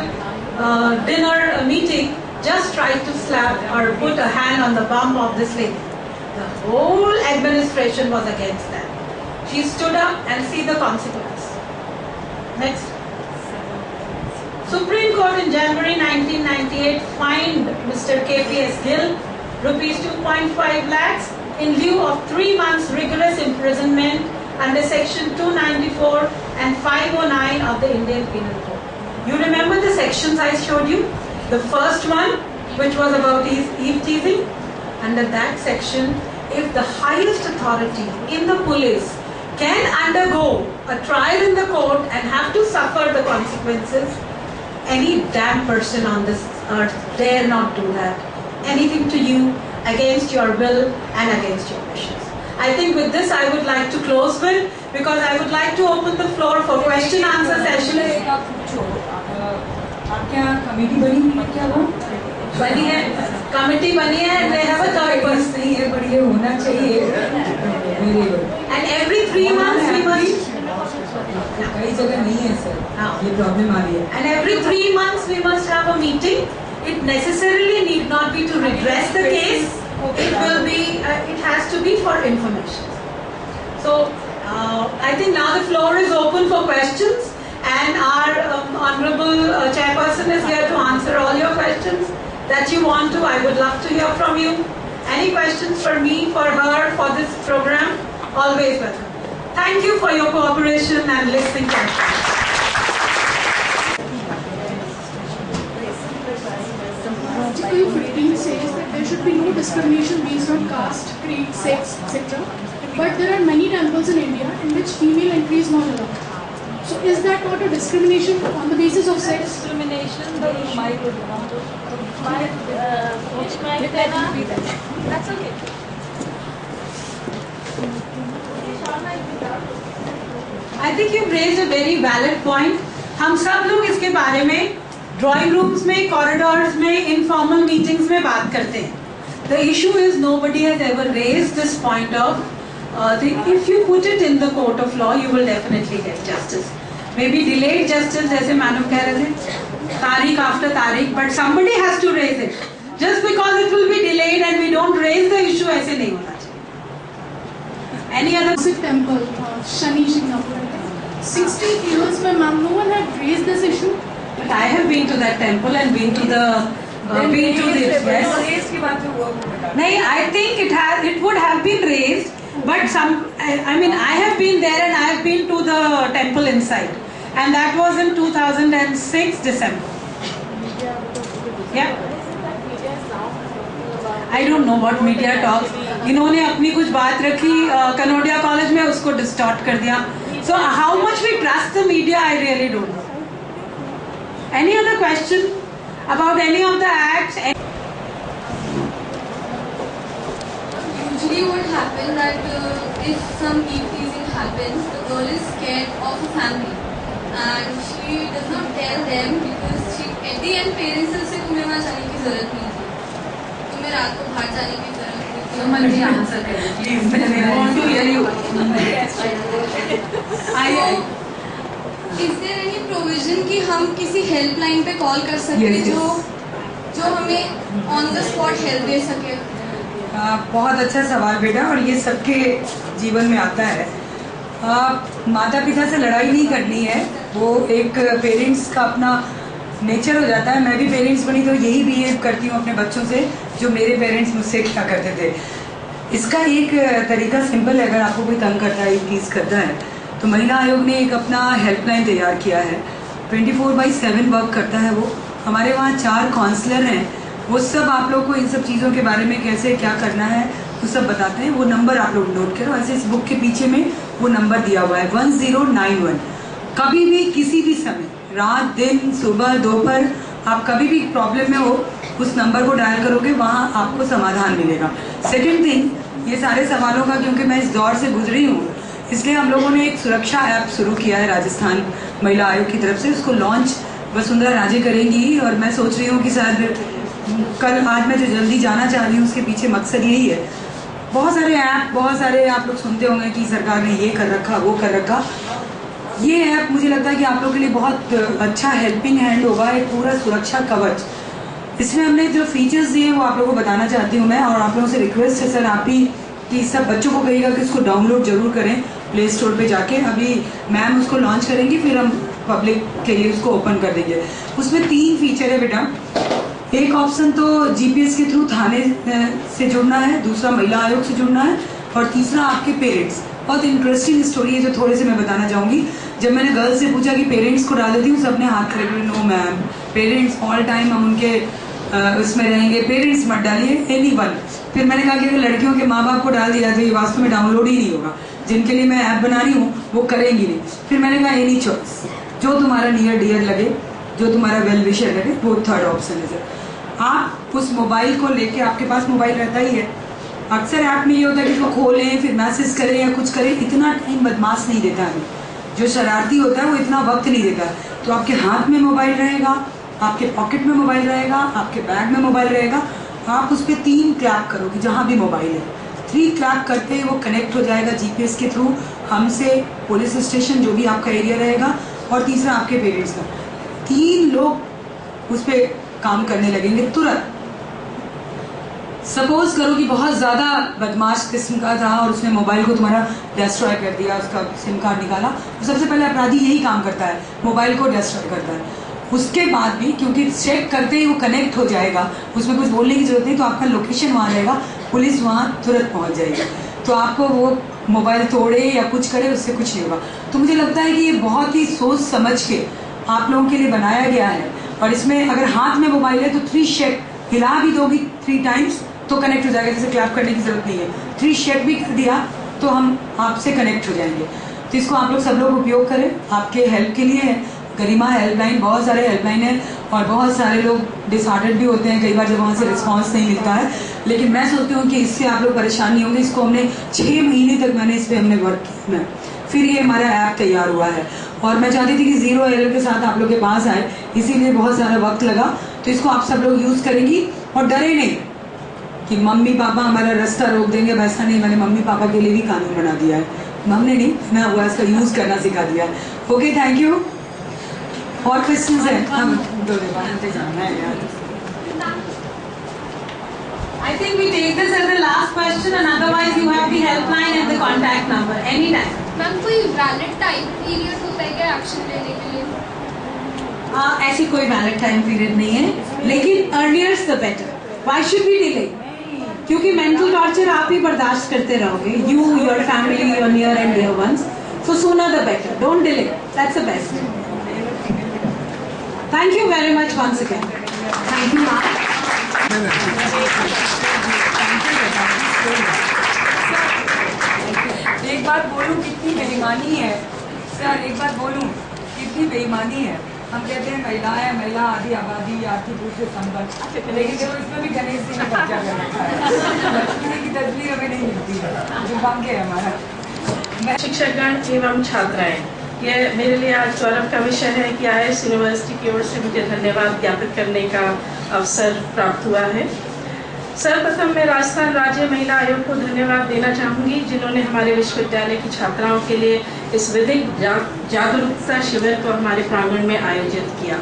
dinner meeting just tried to slap or put a hand on the bum of this lady. The whole administration was against that. She stood up and see the consequence. Next. Supreme Court in January 1998 fined Mr. KPS Gill rupees 2.5 lakhs in lieu of 3 months rigorous imprisonment under section 294 and 509 of the Indian Penal Code. You remember the sections I showed you? The first one, which was about eve teasing. Under that section, if the highest authority in the police can undergo a trial in the court and have to suffer the consequences, any damn person on this earth dare not do that. Anything to you against your will and against your wishes. I think with this I would like to close with, because I would like to open the floor for question answer session. Committee बनी क्या वो बनी है, committee बनी है, and they have a third person. नहीं है, पर ये होना चाहिए. And every 3 months we must. कई जगह नहीं है सर, ये प्रॉब्लम आ रही है. And every 3 months we must have a meeting. It necessarily need not be to redress the case. It will be. It has to be for information. So I think now the floor is open for questions. And our honorable chairperson is here to answer all your questions that you want to. I would love to hear from you. Any questions for me, for her, for this program? Always welcome. Thank you for your cooperation and listening carefully. Article 15 says that there should be no discrimination based on caste, creed, sex, etc. But there are many temples in India in which female entry is not allowed. So is that not a discrimination on the basis of sex? Discrimination, but you might that's okay. I think you've raised a very valid point. हम सब लोग इसके बारे में drawing rooms में, corridors में, informal meetings में बात करते हैं. The issue is nobody has ever raised this point of if you put it in the court of law, you will definitely get justice. Maybe delayed justice, जैसे madam कह रहे थे, तारीख after तारीख, but somebody has to raise it. Just because it will be delayed and we don't raise the issue, ऐसे नहीं होना चाहिए. Any other? Temple, Shani Shingnapur. 60 years, ma'am, no one had raised this issue. But I have been to that temple and been to the yes. नहीं, I think it would have been raised. But I mean, I have been there and I have been to the temple inside, and that was in 2006 December. Yeah. I don't know what media talks. इन्होंने अपनी कुछ बात रखी Kanodia college में, उसको distort कर दिया. So how much we trust the media, I really don't know. Any other question about any of the acts? Usually what happens that if some eve teasing happens, the girl is scared of her family and she does not tell them because she at the end parents से तुम्हें वहाँ जाने की जरूरत नहीं थी, तुम्हें रात को बाहर जाने की जरूरत नहीं थी. Someone will answer please. I want to hear you. Is there any provision कि हम किसी हेल्पलाइन पे कॉल कर सकते जो हमें ऑन द स्पॉट हेल्प दे सके? बहुत अच्छा सवाल बेटा, और ये सबके जीवन में आता है. माता पिता से लड़ाई नहीं करनी है, वो एक पेरेंट्स का अपना नेचर हो जाता है। मैं भी पेरेंट्स बनी तो यही बिहेव करती हूँ अपने बच्चों से जो मेरे पेरेंट्स मुझसे क्या करते थे। इसका एक तरीका सिंपल है, अगर आपको कोई तंग करता है, टीज करता है, तो महिला आयोग ने एक अपना हेल्पलाइन तैयार किया है। 24/7 वर्क करता है वो। हमारे वहाँ 4 काउंसलर हैं, वो सब आप लोग को इन सब चीज़ों के बारे में कैसे क्या करना है वो सब बताते हैं। वो नंबर आप लोग नोट करो, ऐसे इस बुक के पीछे में वो नंबर दिया हुआ है 1091। कभी भी किसी भी समय, रात दिन सुबह दोपहर, आप कभी भी प्रॉब्लम में हो उस नंबर को डायल करोगे, वहाँ आपको समाधान मिलेगा। सेकेंड थिंग, ये सारे सवालों का क्योंकि मैं इस दौर से गुजरी हूँ, इसलिए हम लोगों ने एक सुरक्षा ऐप शुरू किया है राजस्थान महिला आयोग की तरफ से। उसको लॉन्च वसुंधरा राजे करेंगी और मैं सोच रही हूँ कि शायद कल, आज मैं जो जल्दी जाना चाह रही हूँ उसके पीछे मकसद यही है। बहुत सारे ऐप, बहुत सारे आप लोग सुनते होंगे कि सरकार ने ये कर रखा वो कर रखा। ये ऐप मुझे लगता है कि आप लोगों के लिए बहुत अच्छा हेल्पिंग हैंड होगा, एक पूरा सुरक्षा कवच। इसमें हमने जो फीचर्स दिए वो आप लोगों को बताना चाहती हूँ मैं, और आप लोगों से रिक्वेस्ट है सर आप ही कि सब बच्चों को कहिएगा कि इसको डाउनलोड जरूर करें प्ले स्टोर पे जाके। अभी मैम उसको लॉन्च करेंगी, फिर हम पब्लिक के लिए उसको ओपन कर देंगे। उसमें 3 फीचर है बेटा। एक ऑप्शन तो जीपीएस के थ्रू थाने से जुड़ना है, दूसरा महिला आयोग से जुड़ना है, और तीसरा आपके पेरेंट्स। बहुत इंटरेस्टिंग स्टोरी है जो थोड़े से मैं बताना चाहूँगी। जब मैंने गर्ल्स से पूछा कि पेरेंट्स को डाल देती हूँ, सबने हाथ खड़े करे, no ma'am, parents all time हम उनके उसमें रहेंगे, पेरेंट्स मत डालिए, एनीवन। फिर मैंने कहा कि अगर लड़कियों के माँ बाप को डाल दिया तो ये वास्तव में डाउनलोड ही नहीं होगा, जिनके लिए मैं ऐप बना रही हूँ वो करेंगी नहीं। फिर मैंने कहा एनी चॉइस, जो तुम्हारा नियर डियर लगे, जो तुम्हारा वेल विशर लगे, वो थर्ड ऑप्शन है सर। आप उस मोबाइल को लेके, आपके पास मोबाइल रहता ही है, अक्सर ऐप में ये होता है कि इसको खोलें फिर मैसेज करें या कुछ करें, इतना टाइम बदमाश नहीं देता है। जो शरारती होता है वो इतना वक्त नहीं देता है। तो आपके हाथ में मोबाइल रहेगा, आपके पॉकेट में मोबाइल रहेगा, आपके बैग में मोबाइल रहेगा। आप उस पर 3 क्लैप करोगे जहाँ भी मोबाइल है। 3 क्लैप करते ही वो कनेक्ट हो जाएगा जीपीएस के थ्रू हमसे, पुलिस स्टेशन जो भी आपका एरिया रहेगा, और तीसरा आपके पेरेंट्स का। 3 लोग उस पर काम करने लगेंगे तुरंत। सपोज करो कि बहुत ज़्यादा बदमाश किस्म का था और उसने मोबाइल को तुम्हारा डिस्ट्रॉय कर दिया, उसका सिम कार्ड निकाला, तो सबसे पहले अपराधी यही काम करता है, मोबाइल को डिस्ट्रॉय करता है। उसके बाद भी क्योंकि चेक करते ही वो कनेक्ट हो जाएगा, उसमें कुछ बोलने की जरूरत नहीं, तो आपका लोकेशन वहाँ रहेगा, पुलिस वहाँ तुरंत पहुँच जाएगी। तो आपको वो मोबाइल तोड़े या कुछ करे उससे कुछ नहीं होगा। तो मुझे लगता है कि ये बहुत ही सोच समझ के आप लोगों के लिए बनाया गया है। और इसमें अगर हाथ में मोबाइल है तो 3 शेक हिला भी दोगी 3 टाइम्स तो कनेक्ट हो जाएगा, जैसे क्लैप करने की जरूरत नहीं है। 3 शेक भी कर दिया तो हम आपसे कनेक्ट हो जाएंगे। तो इसको आप लोग सब लोग उपयोग करें, आपके हेल्प के लिए है। गरिमा हेल्पलाइन, बहुत सारे हेल्पलाइन है और बहुत सारे लोग डिसहार्टेड भी होते हैं कई बार जब वहाँ से रिस्पांस नहीं मिलता है, लेकिन मैं सोचती हूँ कि इससे आप लोग परेशान नहीं होंगे। इसको हमने 6 महीने तक मैंने इस पर हमने वर्क किया है, फिर ये हमारा ऐप तैयार हुआ है। और मैं चाहती थी कि 0 एरर के साथ आप लोग के पास आए, इसीलिए बहुत सारा वक्त लगा। तो इसको आप सब लोग यूज़ करेंगी और डरे नहीं कि मम्मी पापा हमारा रास्ता रोक देंगे, वैसा नहीं। मैंने मम्मी पापा के लिए भी कानून बना दिया है, हमने नहीं, मैं हुआ इसका यूज़ करना सिखा दिया है। Okay, thank you. और क्वेश्चंस हैं? हम दो जाना है यार। I think we take this as the last question, and otherwise you have the helpline and the contact number anytime. Ma'am कोई वैलिड टाइम पीरियड होता है क्या एक्शन लेने के लिए? ऐसी कोई वैलिड टाइम पीरियड नहीं है, लेकिन earlier the better. Why should we delay? क्योंकि मेंटल टॉर्चर आप ही बर्दाश्त करते रहोगे, you, your family, your near and dear ones. So sooner the better, don't delay, that's the best. Thank you very much once again. Thank you, ma'am. एक बात बोलूं, कितनी बेईमानी है सर, एक बात बोलूं, कितनी बेईमानी है। हम कहते हैं महिलाएं, महिला आदि आबादी आर्थिक रूप से संपन्न, लेकिन देखो इसमें भी गणेश जी ने कब्जा कर रखा है। लक्ष्मी की तस्वीर हमें नहीं मिलती है, जो भाग्य है हमारा। शिक्षकगण एवं छात्राएं, यह मेरे लिए आज गौरव का विषय है कि IIS यूनिवर्सिटी की ओर से मुझे धन्यवाद ज्ञापित करने का अवसर प्राप्त हुआ है। सर्वप्रथम मैं राजस्थान राज्य महिला आयोग को धन्यवाद देना चाहूँगी, जिन्होंने हमारे विश्वविद्यालय की छात्राओं के लिए इस विधिक जागरूकता शिविर को हमारे प्रांगण में आयोजित किया।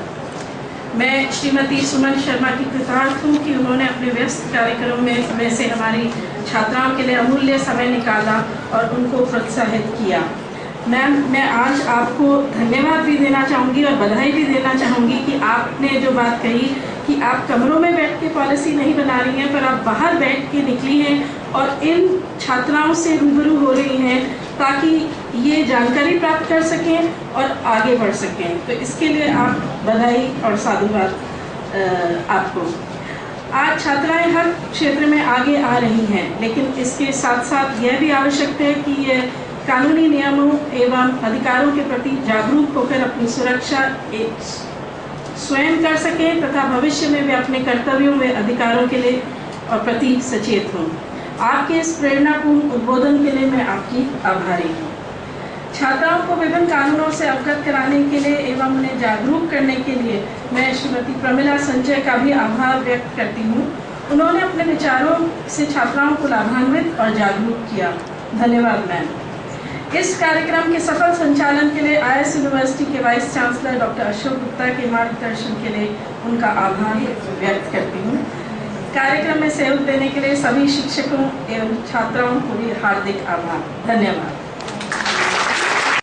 मैं श्रीमती सुमन शर्मा की कृतार्थ हूँ कि उन्होंने अपने व्यस्त कार्यक्रम में से हमारी छात्राओं के लिए अमूल्य समय निकाला और उनको प्रोत्साहित किया। मैम, मैं आज आपको धन्यवाद भी देना चाहूँगी और बधाई भी देना चाहूँगी कि आपने जो बात कही कि आप कमरों में बैठ के पॉलिसी नहीं बना रही हैं, पर आप बाहर बैठ के निकली हैं और इन छात्राओं से रूबरू हो रही हैं ताकि ये जानकारी प्राप्त कर सकें और आगे बढ़ सकें। तो इसके लिए आप बधाई और साधुवाद आपको। आज छात्राएं हर क्षेत्र में आगे आ रही हैं, लेकिन इसके साथ साथ यह भी आवश्यक है कि ये कानूनी नियमों एवं अधिकारों के प्रति जागरूक होकर अपनी सुरक्षा स्वयं कर सकें तथा भविष्य में वे अपने कर्तव्यों व अधिकारों के लिए और प्रति सचेत हों। आपके इस प्रेरणापूर्ण उद्बोधन के लिए मैं आपकी आभारी हूँ। छात्राओं को विभिन्न कानूनों से अवगत कराने के लिए एवं उन्हें जागरूक करने के लिए मैं श्रीमती प्रमिला संजय का भी आभार व्यक्त करती हूँ। उन्होंने अपने विचारों से छात्राओं को लाभान्वित और जागरूक किया। धन्यवाद मैम। इस कार्यक्रम के सफल संचालन के लिए IIS यूनिवर्सिटी के vice chancellor doctor Ashok Gupta के मार्गदर्शन के लिए उनका आभार व्यक्त करती हूँ। कार्यक्रम में सहयोग देने के लिए सभी शिक्षकों एवं छात्राओं को भी हार्दिक आभार। धन्यवाद।